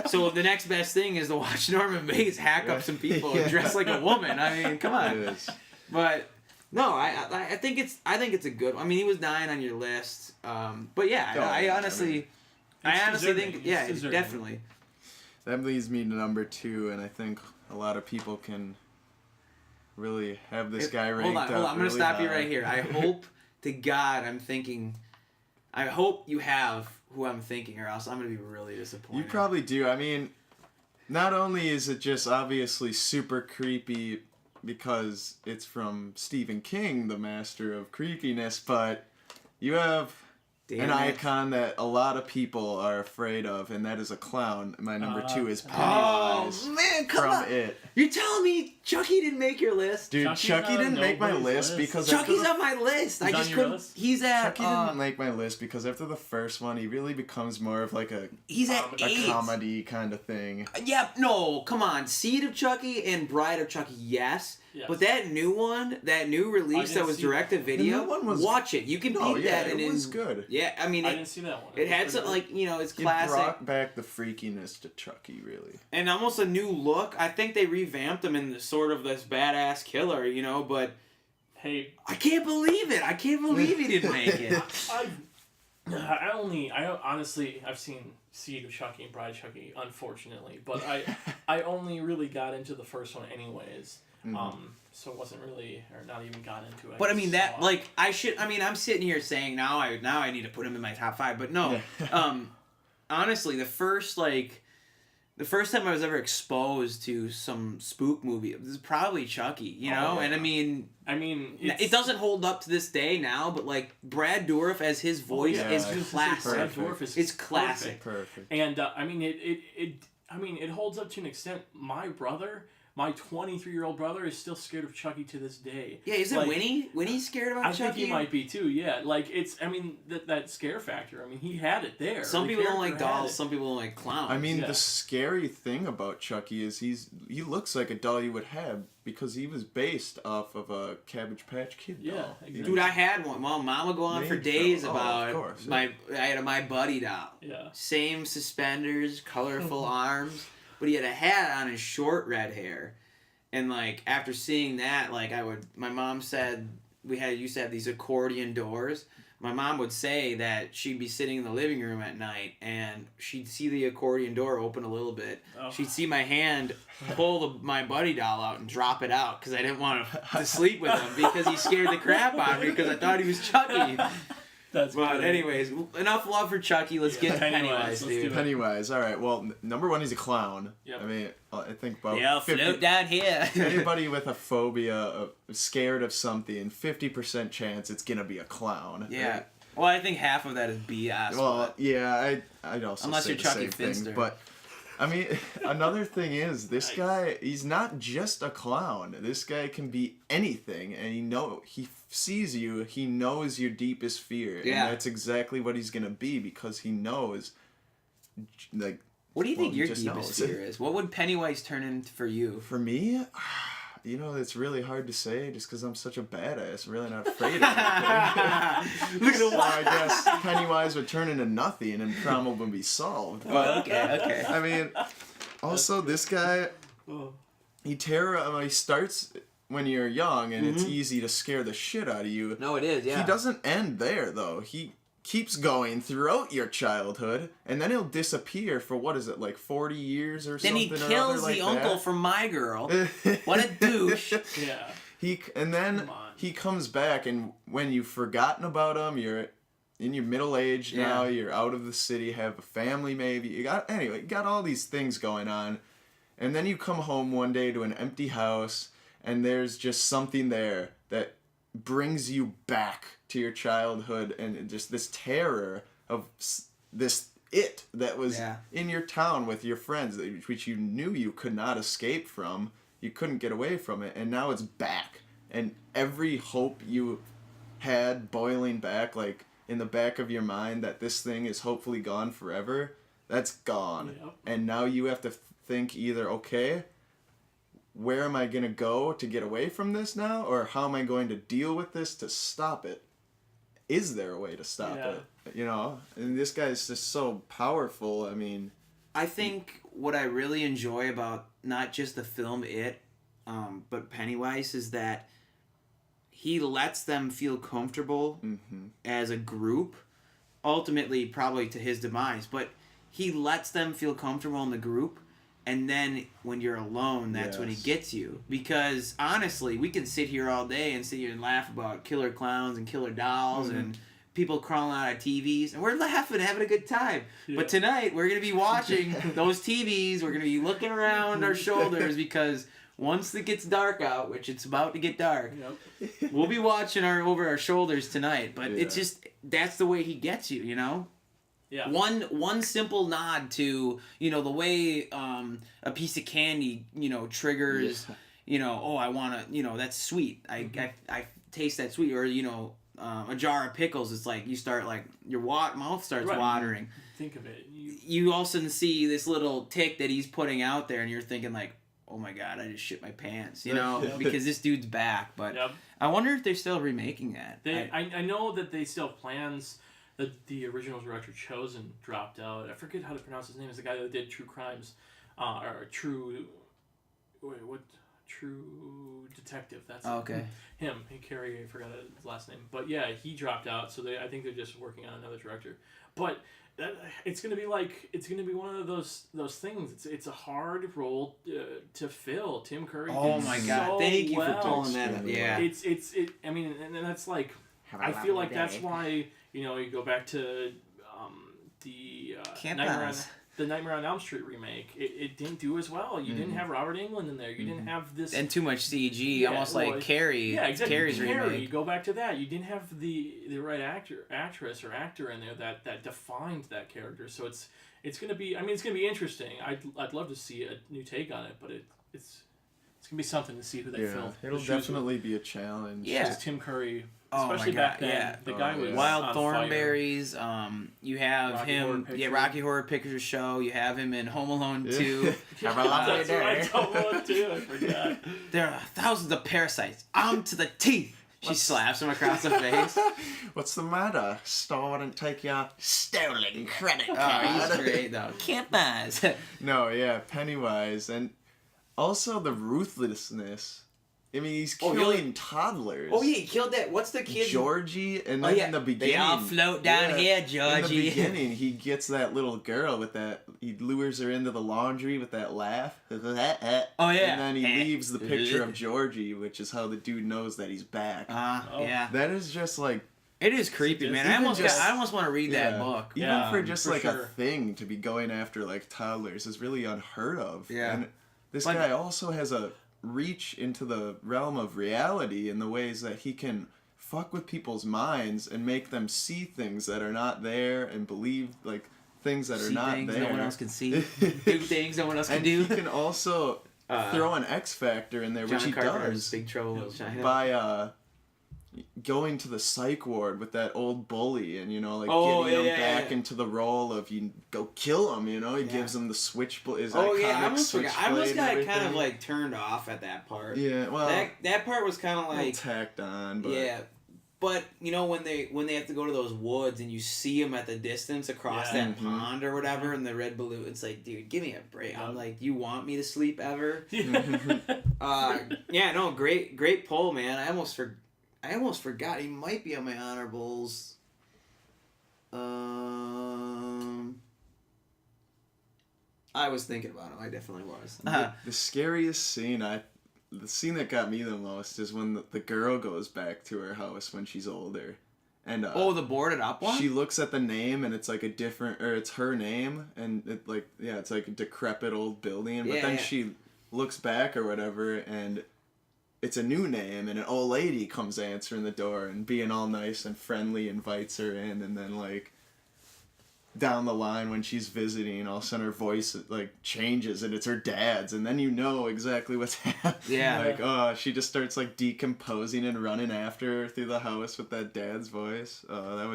So the next best thing is to watch Norman Bates hack up some people and dress like a woman. I mean, come on. But no, I think it's a good. I mean, he was 9 on your list. But yeah, I honestly. I honestly think, definitely. That leads me to number 2, and I think a lot of people can really have this guy ranked up. Hold on. I'm going to stop high. you right here. I hope to God I hope you have who I'm thinking, or else I'm going to be really disappointed. You probably do. I mean, not only is it just obviously super creepy because it's from Stephen King, the master of creepiness, but you have an icon that a lot of people are afraid of, and that is a clown. My number 2 is Pennywise. Oh, man, come on. It. You're telling me Chucky didn't make your list? Dude, Chucky didn't make my list because... Chucky's on my list. I just couldn't... He's at... Chucky didn't make my list because after the first one, he really becomes more of like a... He's at 8. A comedy kind of thing. Yeah, no, come on. Seed of Chucky and Bride of Chucky, yes. But that new one, that new release that was direct-to-video, watch it. You can beat that. It was good. Yeah, I mean... I didn't see that one. It had some, like, it's classic. It brought back the freakiness to Chucky, really. And almost a new look. I think they revamped him in sort of this badass killer, but... Hey... I can't believe it. I can't believe he didn't make it. I've seen Seed of Chucky and Bride of Chucky, unfortunately. But I only really got into the first one anyways. So it wasn't really, or not even got into it. But I mean I'm sitting here saying now I need to put him in my top 5, but no. Honestly, the first time I was ever exposed to some spook movie, this is probably Chucky, and I mean it doesn't hold up to this day now, but like Brad Dourif as his voice is classic. Brad Dourif is it's classic. Perfect. And it holds up to an extent. My 23-year-old brother is still scared of Chucky to this day. Yeah, isn't Winnie? Winnie's scared about Chucky? I think he might be too, yeah. Like, that scare factor, he had it there. Some people don't like dolls, some people don't like clowns. I mean, the scary thing about Chucky is he looks like a doll you would have because he was based off of a Cabbage Patch Kid doll. Yeah, exactly. Dude, I had one. Well, Mom would go on for days about I had a My Buddy doll. Yeah. Same suspenders, colorful arms. But he had a hat on his short red hair. And, like, after seeing that, like, my mom said we used to have these accordion doors. My mom would say that she'd be sitting in the living room at night, and she'd see the accordion door open a little bit. Oh. She'd see my hand pull My Buddy doll out and drop it out, because I didn't want to sleep with him, because he scared the crap out of me, because I thought he was Chucky. But anyways, enough love for Chucky. Let's get Pennywise, dude. Pennywise. All right. Well, number 1, he's a clown. Yep. I mean, I think about I'll float down here. Anybody with a phobia, scared of something, 50% chance it's gonna be a clown. Yeah. Right? Well, I think half of that is BS. Well, yeah, I'd also unless say you're the Chucky same Finster. thing, but. I mean, another thing is, this guy, he's not just a clown. This guy can be anything, and he sees you, he knows your deepest fear, and that's exactly what he's going to be, because he knows, like... What do you think your deepest fear is? What would Pennywise turn into for you? For me? It's really hard to say just because I'm such a badass. I'm really not afraid of anything. So I guess Pennywise would turn into nothing and problem would be solved. But, okay. I mean, also this guy, he starts when you're young and it's easy to scare the shit out of you. No, it is, yeah. He doesn't end there, though. He keeps going throughout your childhood, and then he'll disappear for, 40 years or something. Then he kills the uncle from My Girl. What a douche. Yeah. He comes back, and when you've forgotten about him, you're in your middle age now, you're out of the city, have a family maybe. You got all these things going on. And then you come home one day to an empty house, and there's just something there that brings you back to your childhood, and just this terror of this that was in your town with your friends, which you knew you could not escape from. You couldn't get away from it, and now it's back. And every hope you had boiling back, like in the back of your mind, that this thing is hopefully gone forever, that's gone. Yep. And now you have to think either, okay, where am I going to go to get away from this now? Or how am I going to deal with this to stop it? Is there a way to stop it? You know? And this guy's just so powerful. I mean... I think what I really enjoy about not just the film It, but Pennywise, is that he lets them feel comfortable as a group, ultimately probably to his demise, but he lets them feel comfortable in the group, and then when you're alone, that's when he gets you. Because honestly, we can sit here all day and sit here and laugh about killer clowns and killer dolls and people crawling out of TVs, and we're laughing, having a good time. Yeah. But tonight, we're going to be watching those TVs, we're going to be looking around our shoulders, because once it gets dark out, which it's about to get dark, we'll be watching over our shoulders tonight. But it's just, that's the way he gets you, you know? Yeah. One simple nod to, you know, the way a piece of candy, you know, triggers, you know, oh, I want to, you know, that's sweet. I taste that sweet. Or, you know, a jar of pickles, it's like you start, like, your mouth starts watering. Think of it. You all of a sudden see this little tick that he's putting out there, and you're thinking, like, oh my God, I just shit my pants, you know, because this dude's back. But I wonder if they're still remaking that. I know that they still have plans. The original director Chosen dropped out. I forget how to pronounce his name. It's the guy that did True Crimes, True Detective. That's him. Carrie, I forgot his last name. But yeah, he dropped out. So I think they're just working on another director. But it's gonna be one of those things. It's a hard role to fill. Tim Curry. Oh my God! Thank you for pulling that up. Yeah. I mean, and that's like. I feel like that's why. You know, you go back to the Nightmare on Elm Street remake. It didn't do as well. You didn't have Robert Englund in there. You didn't have this... And too much CG, almost like Carrie. Yeah, exactly. Carrie's remake. You go back to that. You didn't have the right actress or actor in there that defined that character. So it's going to be... I mean, it's going to be interesting. I'd love to see a new take on it, but it's going to be something to see who they fill. It'll definitely be a challenge. Yeah. Because Tim Curry... Especially back then, the guy was Wild Thornberries. You have him, Rocky Horror Picture Show. You have him in Home Alone 2. Have a lovely day. Home Alone 2. I forgot. There are thousands of parasites. Armed to the teeth. She slaps him across the face. What's the matter? Store and take your stolen credit card. Oh, he's great though. Pennywise. No, yeah, Pennywise, and also the ruthlessness. I mean, he's killing toddlers. Oh, yeah, he killed that. What's the kid? Georgie, and then in the beginning... They all float down here, Georgie. In the beginning, he gets that little girl with that... He lures her into the laundry with that laugh. Oh, yeah. And then he leaves the picture of Georgie, which is how the dude knows that he's back. Yeah. That is just, like... It is creepy, man. I almost want to read that book. Even for just, a thing to be going after, like, toddlers is really unheard of. Yeah. And this guy also has a... reach into the realm of reality in the ways that he can fuck with people's minds and make them see things that are not there and believe like things that are not things there. No one else can see. Do things no one else can do. And he can also throw an X factor in there, John which he Carpenter's does. Big Trouble in China. By going to the psych ward with that old bully and, getting him back into the role of you go kill him, He gives him the switchblade, his iconic switchblade. I almost got kind of like turned off at that part. Yeah, well... That part was kind of like... tacked on, but... Yeah. But when they have to go to those woods and you see them at the distance across that pond or whatever, and the red balloon, it's like, dude, give me a break. I'm like, you want me to sleep ever? No, great pull, man. I almost forgot he might be on my honorables. I was thinking about him. I definitely was. The scariest scene the scene that got me the most is when the girl goes back to her house when she's older. And the boarded up one? She looks at the name and it's like it's her name and it's like a decrepit old building, but then she looks back or whatever and it's a new name and an old lady comes answering the door and being all nice and friendly invites her in, and then like down the line when she's visiting, all of a sudden her voice changes and it's her dad's, and then exactly what's happening. Yeah. She just starts decomposing and running after her through the house with that dad's voice. That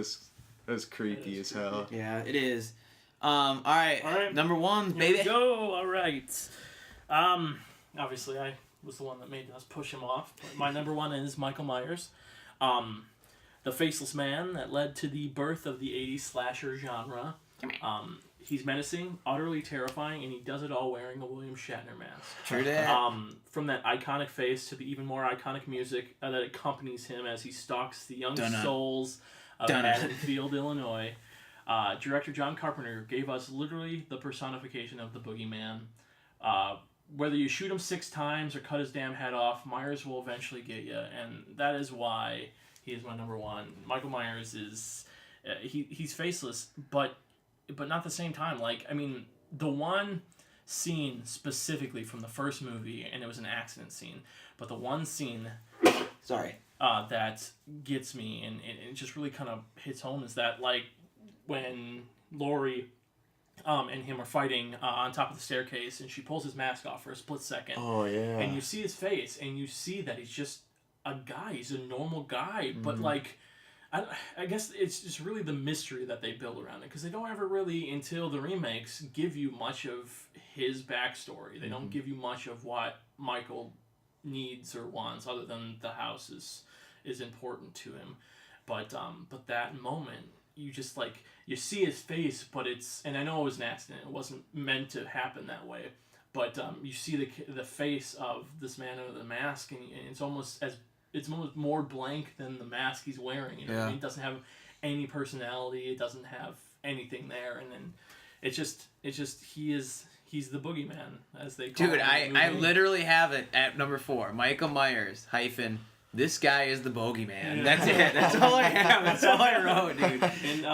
was creepy as hell. Yeah, it is. All right. Number 1, baby. Here we go. All right. Obviously I was the one that made us push him off. But my number 1 is Michael Myers. The faceless man that led to the birth of the 80s slasher genre. He's menacing, utterly terrifying, and he does it all wearing a William Shatner mask. True that. From that iconic face to the even more iconic music that accompanies him as he stalks the young souls of Haddonfield, Illinois. Director John Carpenter gave us literally the personification of the boogeyman. Whether you shoot him 6 times or cut his damn head off, Myers will eventually get you, and that is why he is my number 1. Michael Myers is he's faceless, but not at the same time. The one scene specifically from the first movie, and it was an accident scene, but the one scene that gets me and it just really kind of hits home is that when Laurie and him are fighting on top of the staircase, and she pulls his mask off for a split second. Oh yeah. And you see his face, and you see that he's just a guy. He's a normal guy, but I guess it's just really the mystery that they build around it, because they don't ever really, until the remakes, give you much of his backstory. They don't give you much of what Michael needs or wants, other than the house is important to him. But that moment, you just you see his face, but and I know it was an accident. It wasn't meant to happen that way. But you see the face of this man under the mask, and it's almost more blank than the mask he's wearing. I mean, it doesn't have any personality. It doesn't have anything there, and then it's just he's the boogeyman, as they call Dude, him. I literally have it at number 4. Michael Myers - this guy is the bogeyman. Yeah. That's it. That's all I have. That's all I wrote, dude. And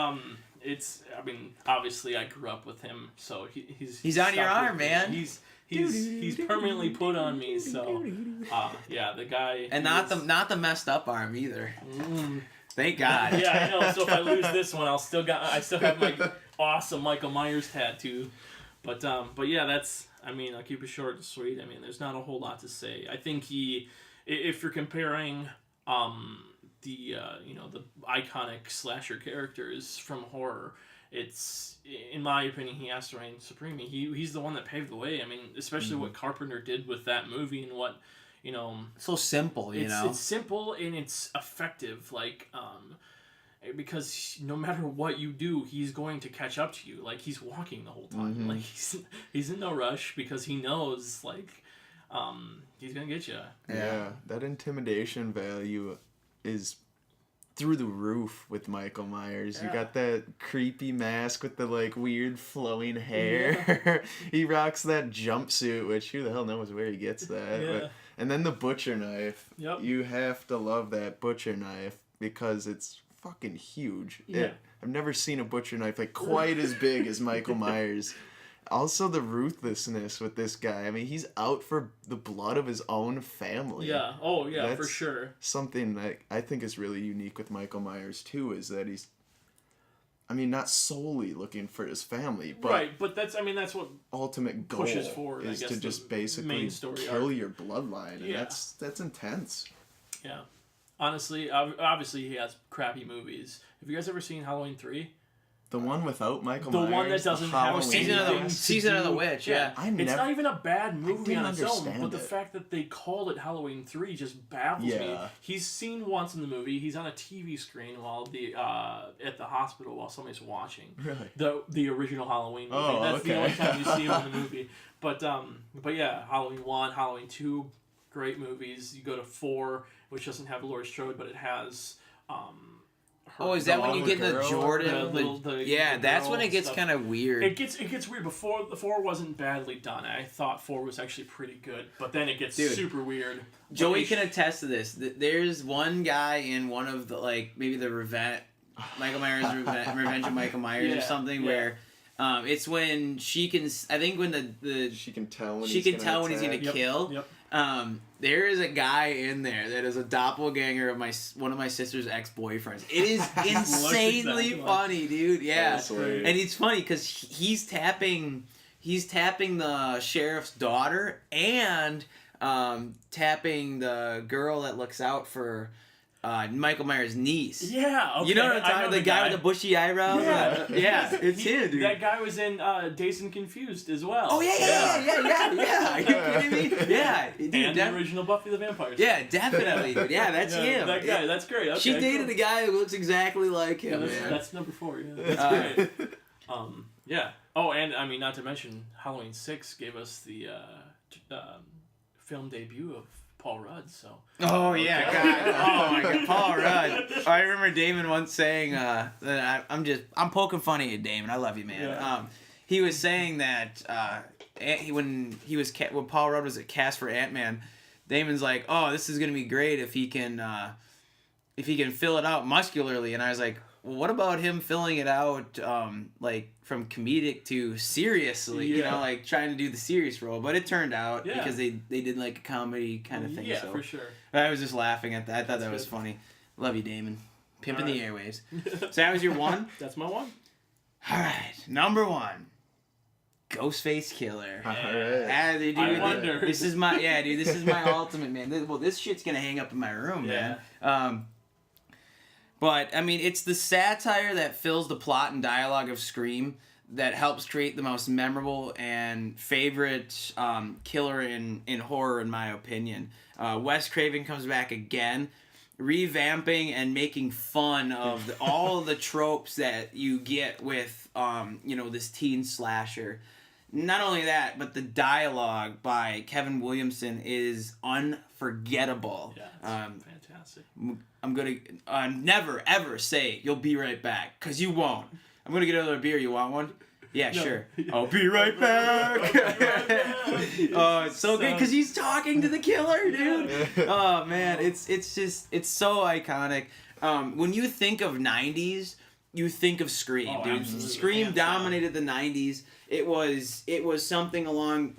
obviously I grew up with him, so he's on your arm, man. He's permanently put on me, so the guy. And not the messed up arm either. Thank God. Yeah, I know. So if I lose this one, I still have my awesome Michael Myers tattoo. But yeah, I'll keep it short and sweet. I mean, there's not a whole lot to say. I think if you're comparing the iconic slasher characters from horror, it's, in my opinion, he has to reign supreme. He's the one that paved the way. I mean, especially what Carpenter did with that movie, and what so simple. It's simple and it's effective. Because no matter what you do, he's going to catch up to you. He's walking the whole time. He's in no rush, because he knows he's gonna get you. Yeah, that intimidation value is through the roof with Michael Myers. Yeah. You got that creepy mask with the weird flowing hair. Yeah. He rocks that jumpsuit, which who the hell knows where he gets that. Yeah. And then the butcher knife. Yep. You have to love that butcher knife because it's fucking huge. Yeah. I've never seen a butcher knife quite as big as Michael Myers. Also, the ruthlessness with this guy. I mean, he's out for the blood of his own family. Yeah. Oh, yeah, That's for sure. Something that I think is really unique with Michael Myers, too, is that he's, not solely looking for his family, but... Right, but that's what... ultimate goal pushes forward, is to just basically kill your bloodline, and that's intense. Yeah. Honestly, obviously he has crappy movies. Have you guys ever seen Halloween 3? The one without Michael the Myers? one that doesn't have Season of the Witch, yeah. It's not even a bad movie on its own, but the it. fact that they called it Halloween 3 just baffles me. He's seen once in the movie. He's on a TV screen while at the hospital while somebody's watching. Really? The original Halloween movie. That's the only time you see him in the movie. But yeah, Halloween 1, Halloween 2, great movies. You go to 4, which doesn't have Laurie Strode, but it has... is that when you get the Jordan? That's when it gets kind of weird. It gets weird. Before the 4 wasn't badly done. I thought 4 was actually pretty good, but then it gets super weird. Joey can attest to this. There's one guy in one of the maybe the Michael Myers Revenge of Michael Myers or something where. It's when she can. I think when she can tell when he's gonna kill. Yep. There is a guy in there that is a doppelganger of one of my sister's ex-boyfriends. It is insanely funny, dude. Yeah, and it's funny because he's tapping the sheriff's daughter and tapping the girl that looks out for. Michael Myers' niece. Yeah, okay. You know what I'm talking about? The guy with the bushy eyebrows? Yeah, it's him, dude. That guy was in Dazed and Confused as well. Oh, yeah. Are you kidding me? Yeah. Dude, and the original Buffy the Vampire Slayer. Yeah, definitely, dude. Yeah, that's him. That guy, that's great. Okay, she dated a guy who looks exactly like him, man. That's number 4, yeah. That's great. Yeah. Oh, and, I mean, not to mention, Halloween 6 gave us the film debut of Paul Rudd, so... Oh, yeah, God. Oh, my God, Paul Rudd. I remember Damon once saying, that I'm poking funny at Damon. I love you, man. Yeah. He was saying that when Paul Rudd was cast for Ant-Man, Damon's like, oh, this is going to be great if he can fill it out muscularly. And I was like, well, what about him filling it out, from comedic to seriously, trying to do the serious role? But it turned out because they did a comedy kind of thing. Yeah, so for sure. I was just laughing at that. I thought that was funny. Love you, Damon. Pimping the airwaves. So that was your 1? That's my 1. All right, number 1. Ghostface Killer. Right. Dude, I wonder. This is my ultimate, man. This shit's gonna hang up in my room, man. But, I mean, it's the satire that fills the plot and dialogue of Scream that helps create the most memorable and favorite killer in horror, in my opinion. Wes Craven comes back again, revamping and making fun of all the tropes that you get with, this teen slasher. Not only that, but the dialogue by Kevin Williamson is unforgettable. Yeah, it's fantastic. I'm going to never, ever say, you'll be right back, because you won't. I'm going to get another beer. You want one? Yeah, no. Sure. I'll be right back. Oh, it's so good, because he's talking to the killer, dude. Oh, man, it's so iconic. When you think of 90s, you think of Scream, dude. Absolutely. Scream dominated the 90s. It was something along,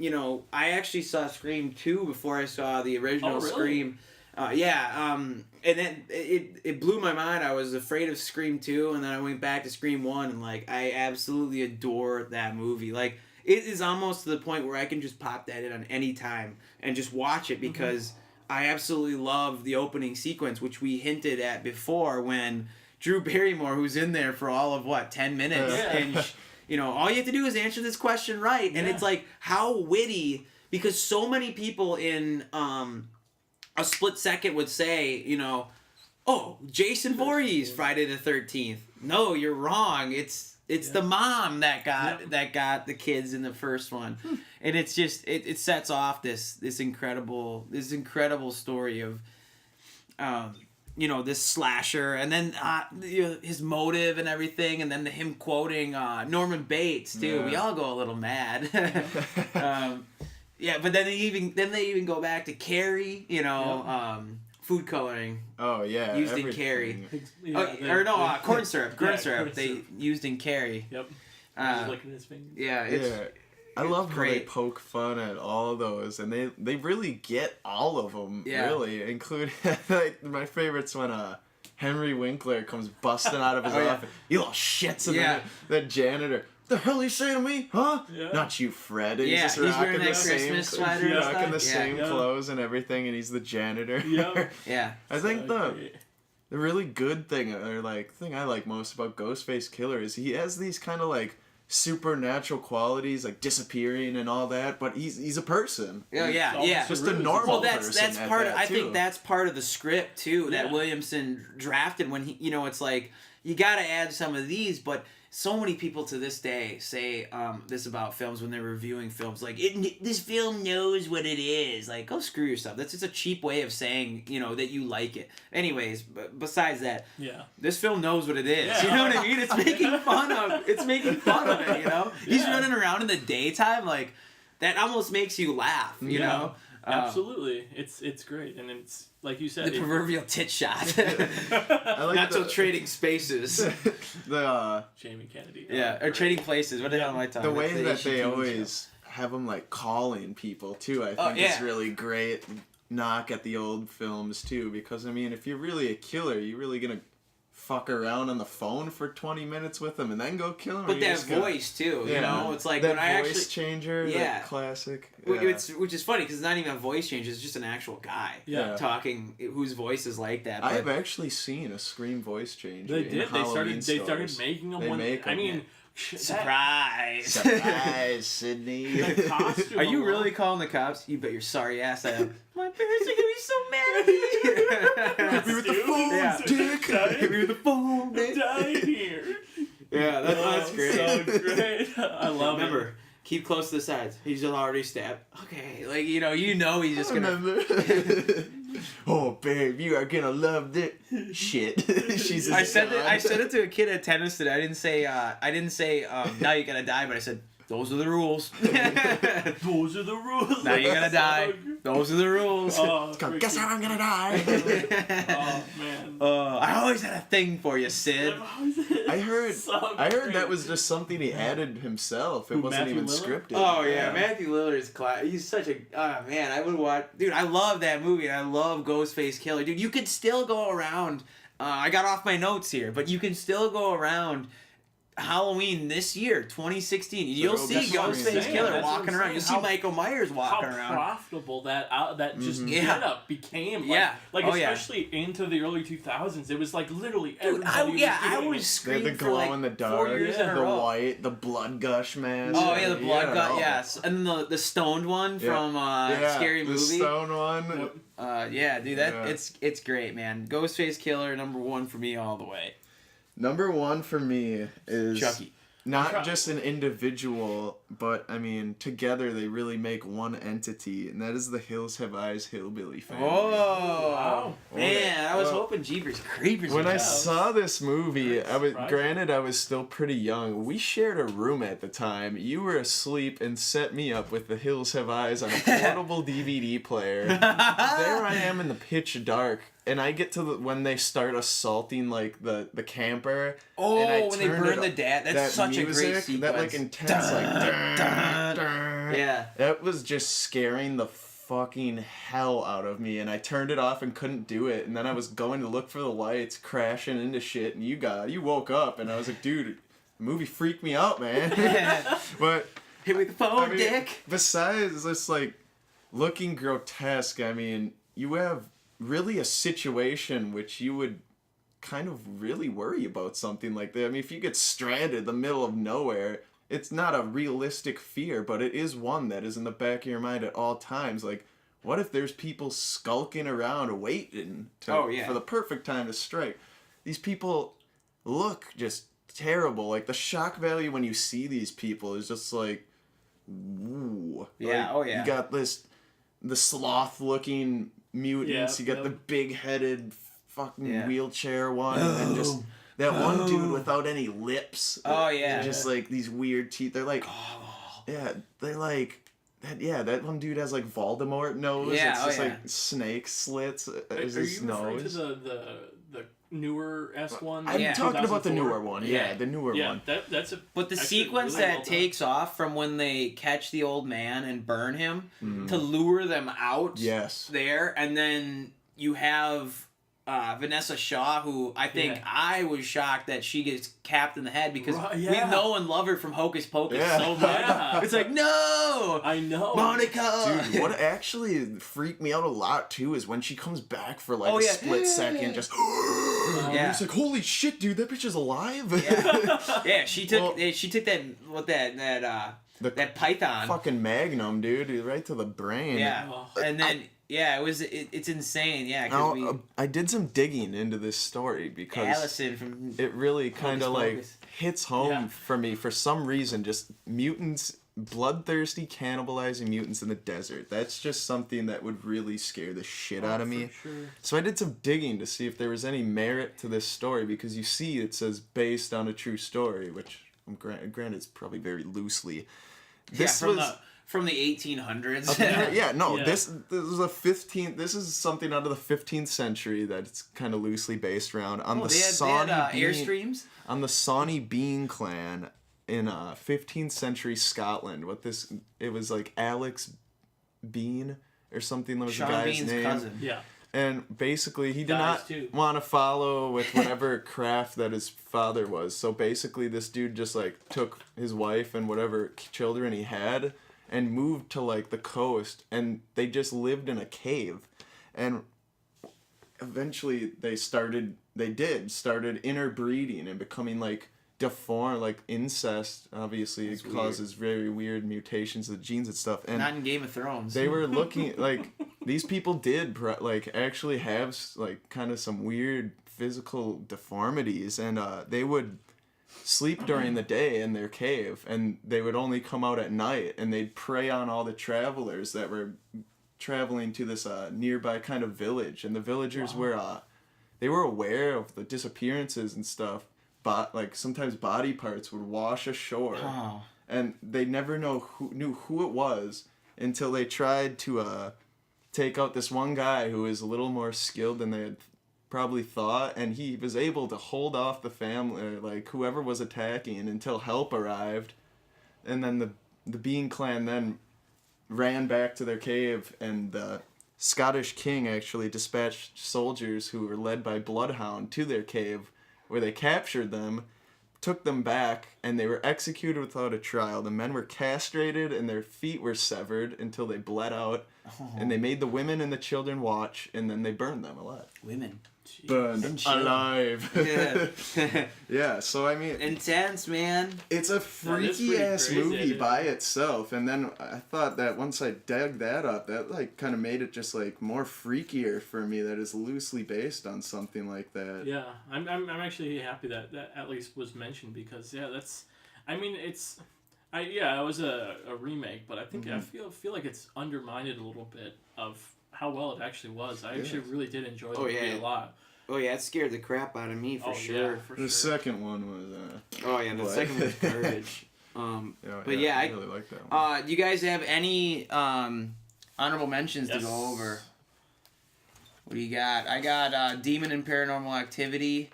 I actually saw Scream 2 before I saw the original Scream. And then it blew my mind. I was afraid of Scream 2, and then I went back to Scream 1, and, I absolutely adore that movie. It is almost to the point where I can just pop that in on any time and just watch it, because I absolutely love the opening sequence, which we hinted at before, when Drew Barrymore, who's in there for all of, 10 minutes, and, all you have to do is answer this question right, and it's, how witty, because so many people in, a split second would say, oh, Jason Voorhees, Friday the 13th. No, you're wrong. It's the mom that got the kids in the first one, and it's just it sets off this incredible story of, this slasher, and then his motive and everything, and then him quoting Norman Bates too. Yeah. We all go a little mad. Yeah, but then they even go back to Carrie, food coloring. Oh yeah, used in Carrie. Corn syrup. Corn syrup. They used in Carrie. Yep. Licking his fingers. Yeah, I love how they poke fun at all those, and they really get all of them. Yeah. Really, including my favorites when Henry Winkler comes busting out of his office. You little shits, and the janitor. The hell are you saying to me? Huh? Yeah. Not you, Fred. And he's just rocking the same sweater, rocking the same clothes and everything, and he's the janitor. Yeah. Yeah. I think the really good thing, or like thing I like most about Ghostface Killer is he has these kind of like supernatural qualities, like disappearing and all that, but he's a person. Yeah. Just a normal person. That's part. I think that's that's part of the script too that Williamson drafted when he, it's like you got to add some of these, but. So many people to this day say this about films when they're reviewing films, like, this film knows what it is. Like, go screw yourself. That's just a cheap way of saying, that you like it. Anyways, besides that, this film knows what it is. Yeah. You know what I mean? It's making fun of it, He's running around in the daytime, like, that almost makes you laugh, you know? Absolutely. It's great. And it's, like you said... The proverbial tit shot. I like Not so trading spaces. Jamie Kennedy. Yeah, or trading places. What the hell am I talking about? The way that they HGTV always have them, like, calling people, too, I think is really great knock at the old films, too. Because, I mean, if you're really a killer, you're really gonna fuck around on the phone for 20 minutes with them and then go kill them. But that voice too, it's like that when I voice actually changer, that classic. Which is funny because it's not even a voice change; it's just an actual guy talking whose voice is like that. But I've actually seen a Scream voice change. They did. They started making them. I mean. Surprise! Surprise, Sydney. Are you really calling the cops? You bet your sorry ass I am. My parents are gonna be so mad at me. Hit me with the phone, dick. Hit me with the phone, dick. Die here. Yeah, that's great. So great. I love it. Remember, keep close to the sides. He's already stabbed. Okay, like he's just gonna. Oh, babe, you are gonna love this shit. I said it to a kid at tennis today. I didn't say now you're gonna die, but I said those are the rules. Those are the rules. Now you're gonna die. Those are the rules. Guess how I'm gonna die. Oh man. I always had a thing for you, Sid. I heard that was just something he added himself. It wasn't even scripted. Oh yeah, Matthew Lillard is class. He's such a man. I would watch. Dude, I love that movie. And I love Ghostface Killer. Dude, you could still go around. I got off my notes here, but you can still go around. Halloween this year, 2016. You'll see Ghostface Killer walking around. You'll see Michael Myers walking around. How profitable that just get up became. Especially into the early 2000s. It was like literally everybody. I was screaming the glow in the dark, 4 years in a row. The white, the blood gush mask. Oh yeah, the blood gush. Yes, and then the stoned one from Scary Movie. The stone one. Dude, it's great, man. Ghostface Killer #1 for me all the way. Number 1 for me is Chucky. Not just an individual, but I mean, together they really make one entity, and that is the Hills Have Eyes hillbilly family. Oh, wow. Man, I was hoping Jeepers Creepers. When I saw this movie, I was still pretty young. We shared a room at the time. You were asleep and set me up with the Hills Have Eyes on a portable DVD player. There I am in the pitch dark. And I get to when they start assaulting like the camper. Oh, and when they burn the dad, that's such a great sequence. That like intense yeah. That was just scaring the fucking hell out of me, and I turned it off and couldn't do it. And then I was going to look for the lights, crashing into shit, and you woke up, and I was like, dude, the movie freaked me out, man. But hit me with the phone, dick. Besides this like looking grotesque, I mean, you have really a situation which you would kind of really worry about something like that. I mean, if you get stranded in the middle of nowhere, it's not a realistic fear, but it is one that is in the back of your mind at all times. Like, what if there's people skulking around waiting for the perfect time to strike? These people look just terrible. Like, the shock value when you see these people is just like, ooh. Yeah, like, you got the sloth-looking mutants, you got the big-headed fucking wheelchair one, and just that one dude without any lips. Oh yeah, just like these weird teeth. They're like, they're like that one dude has like Voldemort nose. Yeah, it's just like snake slits. Is his nose? Are you referring to the newer S1? I'm talking about the newer one. Yeah, the newer one. That's a. But the sequence really takes off from when they catch the old man and burn him to lure them out. Yes. There, and then you have Vanessa Shaw, who I think I was shocked that she gets capped in the head because we know and love her from Hocus Pocus so much. It's like, no! I know. Monica! Dude, what actually freaked me out a lot, too, is when she comes back for like a split second, just... Yeah. He's like, holy shit, dude, that bitch is alive. Yeah. She took that python. Fucking magnum, dude, right to the brain. Yeah. And then it's insane. Yeah. Now, I did some digging into this story because Allison from it really kind of like hits home for me for some reason. Just mutants. Bloodthirsty, cannibalizing mutants in the desert. That's just something that would really scare the shit out of me. Sure. So I did some digging to see if there was any merit to this story, because you see it says based on a true story, which granted it's probably very loosely. This from the 1800s. This is a 15th. This is something out of the 15th century that it's kind of loosely based around on the Airstreams on the Sawney Bean clan. In 15th century Scotland, it was like Alex Bean or something. That was Sean the guy's Bean's name. cousin. Yeah. And basically, he did not want to follow with whatever craft that his father was. So basically, this dude just like took his wife and whatever children he had and moved to like the coast, and they just lived in a cave. And eventually, they started interbreeding and becoming like deformed, like incest. Obviously, it causes very weird mutations of the genes and stuff. And not in Game of Thrones. They were looking like these people did like actually have like kind of some weird physical deformities, and they would sleep during the day in their cave, and they would only come out at night, and they'd prey on all the travelers that were traveling to this nearby kind of village, and the villagers were they were aware of the disappearances and stuff. But like sometimes body parts would wash ashore, and they never knew who it was until they tried to take out this one guy who was a little more skilled than they had probably thought, and he was able to hold off the family, or like whoever was attacking, until help arrived, and then the Bean clan then ran back to their cave, and the Scottish king actually dispatched soldiers who were led by Bloodhound to their cave, where they captured them, took them back, and they were executed without a trial. The men were castrated and their feet were severed until they bled out, and they made the women and the children watch, and then they burned them alive. Women. Burned alive. Yeah. Yeah, so I mean... Intense, man. It's a freaky-ass movie by itself, and then I thought that once I dug that up, that like kind of made it just like more freakier for me that is loosely based on something like that. Yeah, I'm actually happy that at least was mentioned, because that's... I mean, it was a remake, but I think I feel like it's undermined a little bit of how well it actually was. I actually really did enjoy the movie a lot. Oh yeah, it scared the crap out of me for sure. Yeah, the second one was. The second one was garbage. I really like that one. Do you guys have any honorable mentions to go over? What do you got? I got Demon and Paranormal Activity.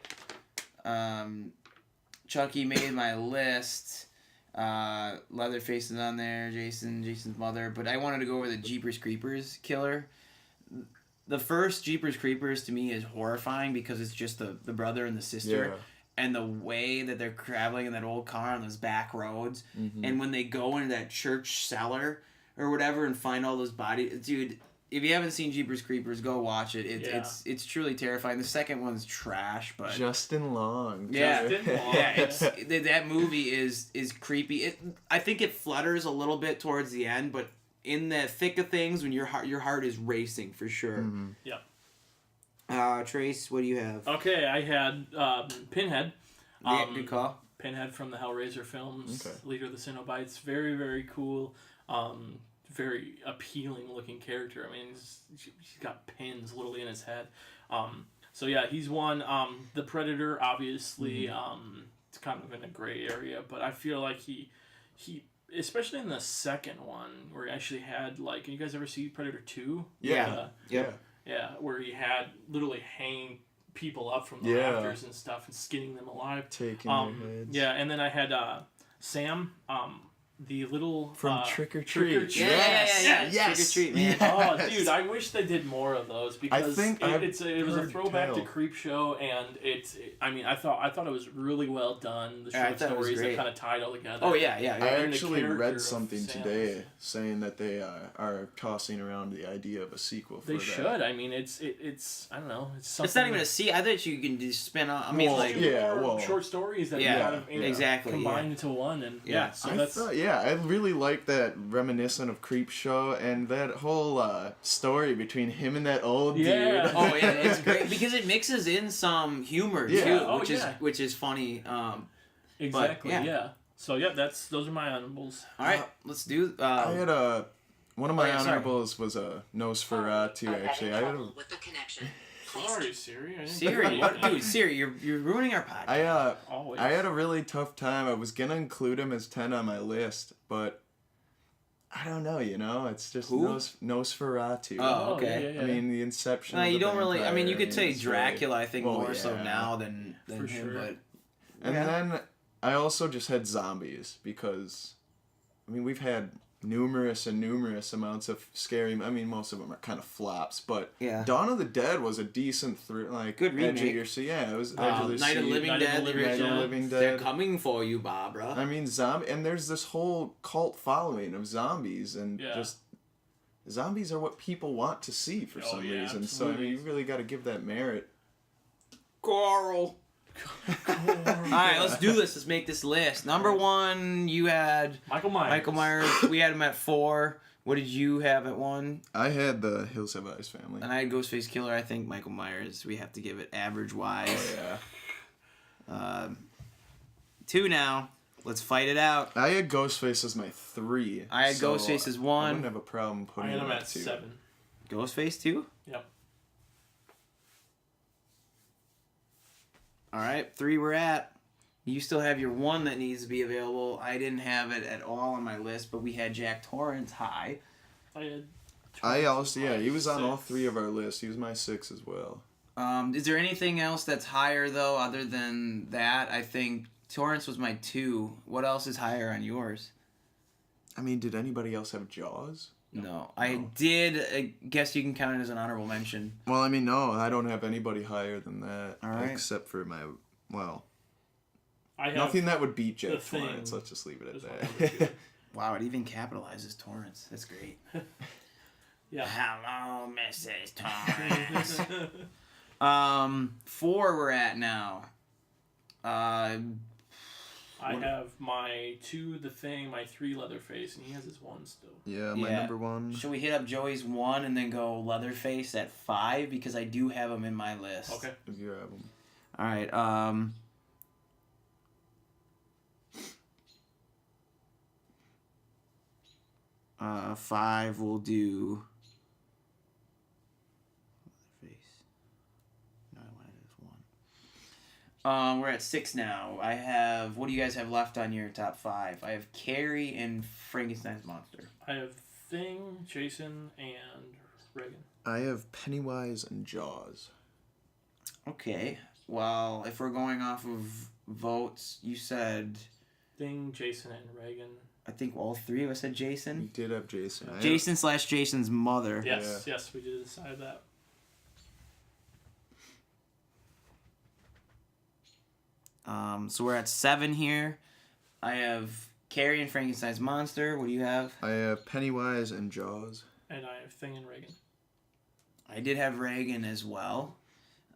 Chucky made my list. Leatherface is on there. Jason's mother. But I wanted to go over the Jeepers Creepers killer. The first Jeepers Creepers to me is horrifying because it's just the brother and the sister, and the way that they're traveling in that old car on those back roads, and when they go into that church cellar or whatever and find all those bodies, dude. If you haven't seen Jeepers Creepers, go watch it. It's truly terrifying. The second one's trash, but Justin Long. That movie is creepy. I think it flutters a little bit towards the end, but in the thick of things, when your heart is racing for sure. Mm-hmm. Yeah. Trace, what do you have? Okay, I had Pinhead. Good call. Pinhead from the Hellraiser films. Okay. Leader of the Cenobites. Very, very cool. Very appealing looking character. I mean, he's got pins literally in his head. So yeah, he's one. The Predator, obviously, it's kind of in a gray area, but I feel like he especially in the second one where he actually had like, you guys ever see Predator 2? Yeah. Yeah, where he had literally hanging people up from the rafters and stuff and skinning them alive. Taking their heads. Yeah, and then I had Sam. the little from Trick or Treat. Yes. Yes. Trick or Treat, man. Oh, dude, I wish they did more of those because it was a throwback to tell. Creepshow, and I thought it was really well done. The short stories that kind of tied all together. Oh yeah. I actually read something today saying that they are tossing around the idea of a sequel. They should. I mean, it's I don't know. It's something. It's not even a sequel. I thought you can just spin off. I mean, short stories that exactly combined into one, and I really like that reminiscent of Creepshow and that whole story between him and that old dude. Oh yeah, it's great because it mixes in some humor too, which is funny. Exactly. So those are my honorables. All right, let's do. I had one of my honorables was a Nosferatu. Actually, I had with the connection. Sorry, Siri. Dude, Siri, you're ruining our podcast. I had a really tough time. I was gonna include him as 10 on my list, but I don't know. It's just Nosferatu. Oh, okay. I mean, the inception. No, of you the don't really. I mean, you vampire, could say Dracula. I think more so yeah. now than For him. sure. But And then I also just had zombies because, I mean, we've had numerous amounts of scary. I mean, most of them are kind of flops, but Dawn of the Dead was a decent good remake. It was Night of the Living Dead. Night of the Living Dead. They're coming for you, Barbara. I mean, and there's this whole cult following of zombies, and just zombies are what people want to see for some reason. Absolutely. So I mean, you really got to give that merit. Coral. All right, let's do this. Let's make this list. Number 1, you had Michael Myers. We had him at 4. What did you have at 1? I had the Hills Have Eyes family. And I had Ghostface Killer. I think Michael Myers. We have to give it average wise. Oh yeah. 2 now. Let's fight it out. I had Ghostface as my 3. I had Ghostface as 1. I wouldn't have a problem putting him at 2. 7. Ghostface 2? Yep. All right, 3 we're at. You still have your 1 that needs to be available. I didn't have it at all on my list, but we had Jack Torrance high. I also, he was on all 3 of our lists. He was my 6 as well. Is there anything else that's higher, though, other than that? I think Torrance was my 2. What else is higher on yours? I mean, did anybody else have Jaws? No. I did. I guess you can count it as an honorable mention. Well, I mean, no, I don't have anybody higher than that. All right. Except for I have nothing that would beat Jack Torrance. Let's just leave it at that. Wow, it even capitalizes Torrance. That's great. Yeah. Hello, Mrs. Torrance. 4 we're at now. I have my 2 The Thing, my 3 Leatherface, and he has his 1 still. Yeah, my number 1. Should we hit up Joey's 1 and then go Leatherface at 5? Because I do have him in my list. Okay. If you have him. All right. 5 we'll do. Leatherface. No, I wanted this 1. We're at 6 now. I have. What do you guys have left on your top 5? I have Carrie and Frankenstein's Monster. I have Thing, Jason, and Reagan. I have Pennywise and Jaws. Okay. Well, if we're going off of votes, you said. Thing, Jason, and Reagan. I think all 3 of us said Jason. You did have Jason. Jason/Jason's mother. Yes, we did decide that. So we're at 7 here. I have Carrie and Frankenstein's Monster. What do you have? I have Pennywise and Jaws. And I have Thing and Reagan. I did have Reagan as well.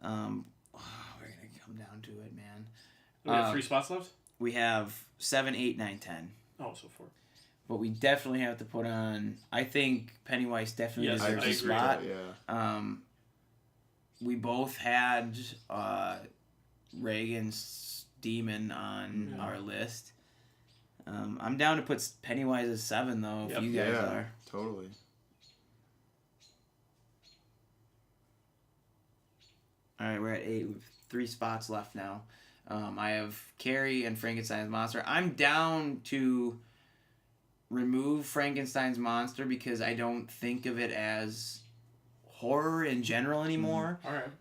We're going to come down to it, man. We have 3 spots left? We have 7, 8, 9, 10. Oh, so 4. But we definitely have to put on... I think Pennywise definitely deserves a spot. Yeah. We both had Reagan's Demon on our list. I'm down to put Pennywise as 7, though, if you guys are. Totally. All right, we're at 8. We have 3 spots left now. I have Carrie and Frankenstein's Monster. I'm down to remove Frankenstein's Monster because I don't think of it as horror in general anymore. All right.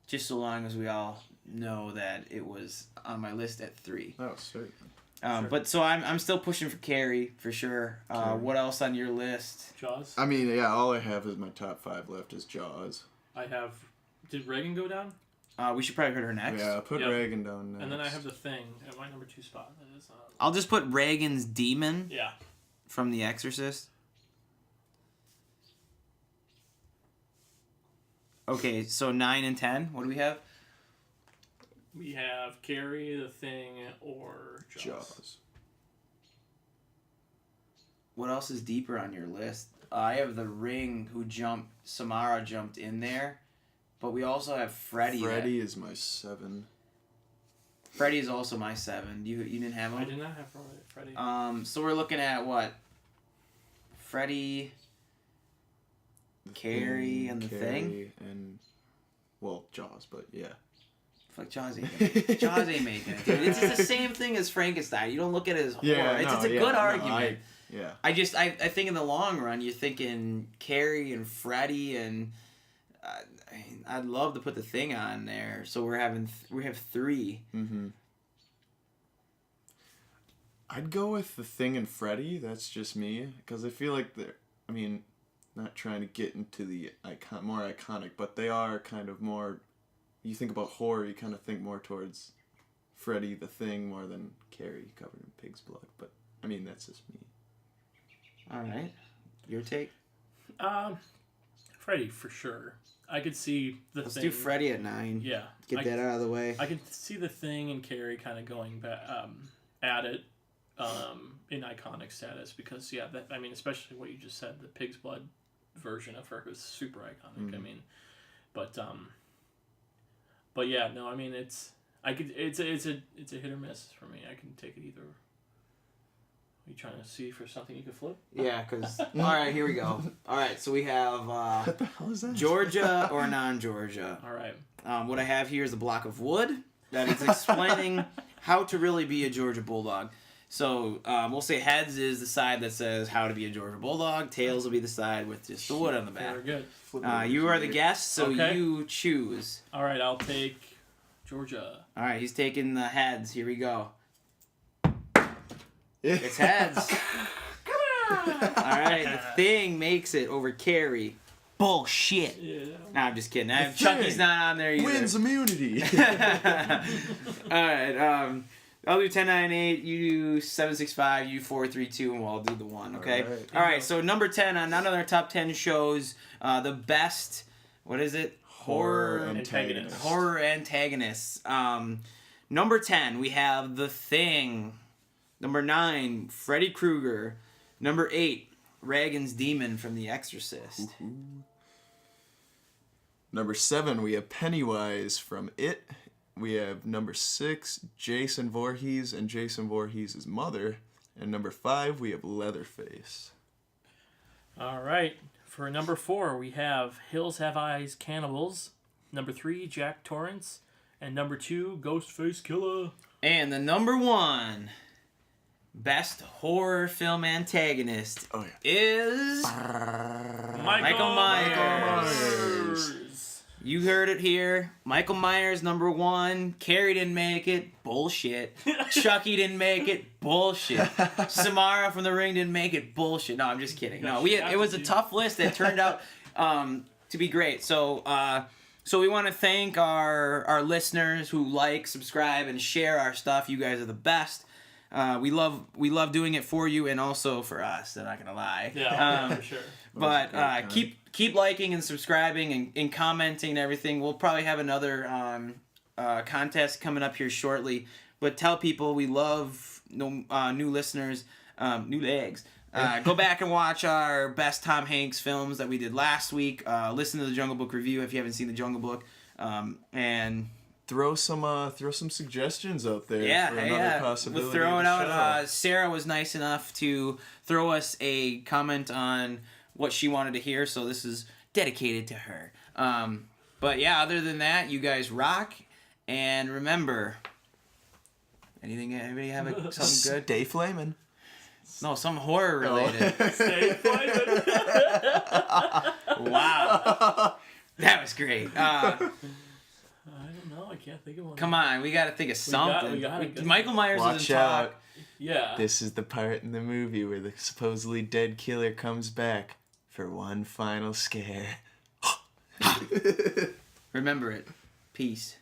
Just so long as we all know that it was on my list at 3. Oh, certainly. But so I'm still pushing for Carrie for sure. What else on your list? Jaws. I mean, yeah, all I have is my top 5 left is Jaws. I have. Did Reagan go down? We should probably put her next. Yeah, put Reagan down next. And then I have The Thing at my number 2 spot. That is, I'll just put Reagan's Demon. Yeah. From The Exorcist. Okay, so 9 and 10. What do we have? We have Carrie, The Thing, or Jaws. What else is deeper on your list? I have The Ring, Samara jumped in there. But we also have Freddy. Freddy is my 7. Freddy is also my 7. You didn't have him? I did not have Freddy. So we're looking at what? Freddy, Carrie, and The Thing? And, well, Jaws, but yeah. Fuck, Jaws ain't making it, dude. It's the same thing as Frankenstein. You don't look at it as horror. It's a good argument. I think in the long run, you're thinking Carrie and Freddy, and I'd love to put The Thing on there. So we have 3. Mm-hmm. I'd go with The Thing and Freddy. That's just me, because I feel like not trying to get into the more iconic, but they are kind of more. You think about horror, you kind of think more towards Freddy, The Thing, more than Carrie covered in pig's blood. But that's just me. All right, your take? Freddy for sure. I could see The Thing. Let's do Freddy at 9. Yeah, get that out of the way. I could see The Thing and Carrie kind of going back at it in iconic status because especially what you just said, the pig's blood version of her was super iconic. Mm-hmm. But yeah, no, it's a hit or miss for me. I can take it either. Are you trying to see for something you could flip? Yeah, because... All right, here we go. All right, so we have... what the hell is that? Georgia or non-Georgia. All right. What I have here is a block of wood that is explaining how to really be a Georgia Bulldog. So we'll say heads is the side that says how to be a Georgia Bulldog. Tails will be the side with just the wood on the back. Very good. You are the guest, so you choose. All right, I'll take Georgia. All right, he's taking the heads. Here we go. It's heads. All right, The Thing makes it over Carrie. Bullshit. Yeah. Nah, I'm just kidding. Chucky's not on there either. Wins immunity. All right. I'll do 10, 9, 8. You do 7, 6, 5. You 4, 3, 2, and we'll do the 1. Okay. All right. So number 10 on none of our top 10 shows, the best. What is it? Horror antagonists. Horror antagonists. Number 10, we have The Thing. Number 9, Freddy Krueger. Number 8, Reagan's Demon from The Exorcist. Ooh. Number 7, we have Pennywise from It. We have number 6, Jason Voorhees and Jason Voorhees' mother. And number 5, we have Leatherface. All right. For number 4, we have Hills Have Eyes Cannibals. Number 3, Jack Torrance. And number 2, Ghostface Killer. And the number 1... best horror film antagonist is Michael Myers. You heard it here. Michael Myers, number 1. Carrie didn't make it. Bullshit. Chucky didn't make it. Bullshit. Samara from The Ring didn't make it. Bullshit. No, I'm just kidding. No, it was a tough list that turned out to be great. So we want to thank our listeners who like, subscribe, and share our stuff. You guys are the best. We love doing it for you and also for us. I'm not gonna lie. Yeah, for sure. But keep liking and subscribing and commenting and everything. We'll probably have another contest coming up here shortly. But tell people we love new listeners, new legs. Go back and watch our best Tom Hanks films that we did last week. Listen to the Jungle Book review if you haven't seen the Jungle Book, and. Throw some suggestions out there for another possibility. We'll throw it out. Sarah was nice enough to throw us a comment on what she wanted to hear, so this is dedicated to her. But yeah, other than that, you guys rock. And remember, anybody have something good? Stay flaming. No, something horror related. Stay flaming. Wow, that was great. I don't know. I can't think of one. Come on, we got to think of something. We got Michael Myers Watch doesn't talk. Yeah. This is the part in the movie where the supposedly dead killer comes back for one final scare. Remember it. Peace.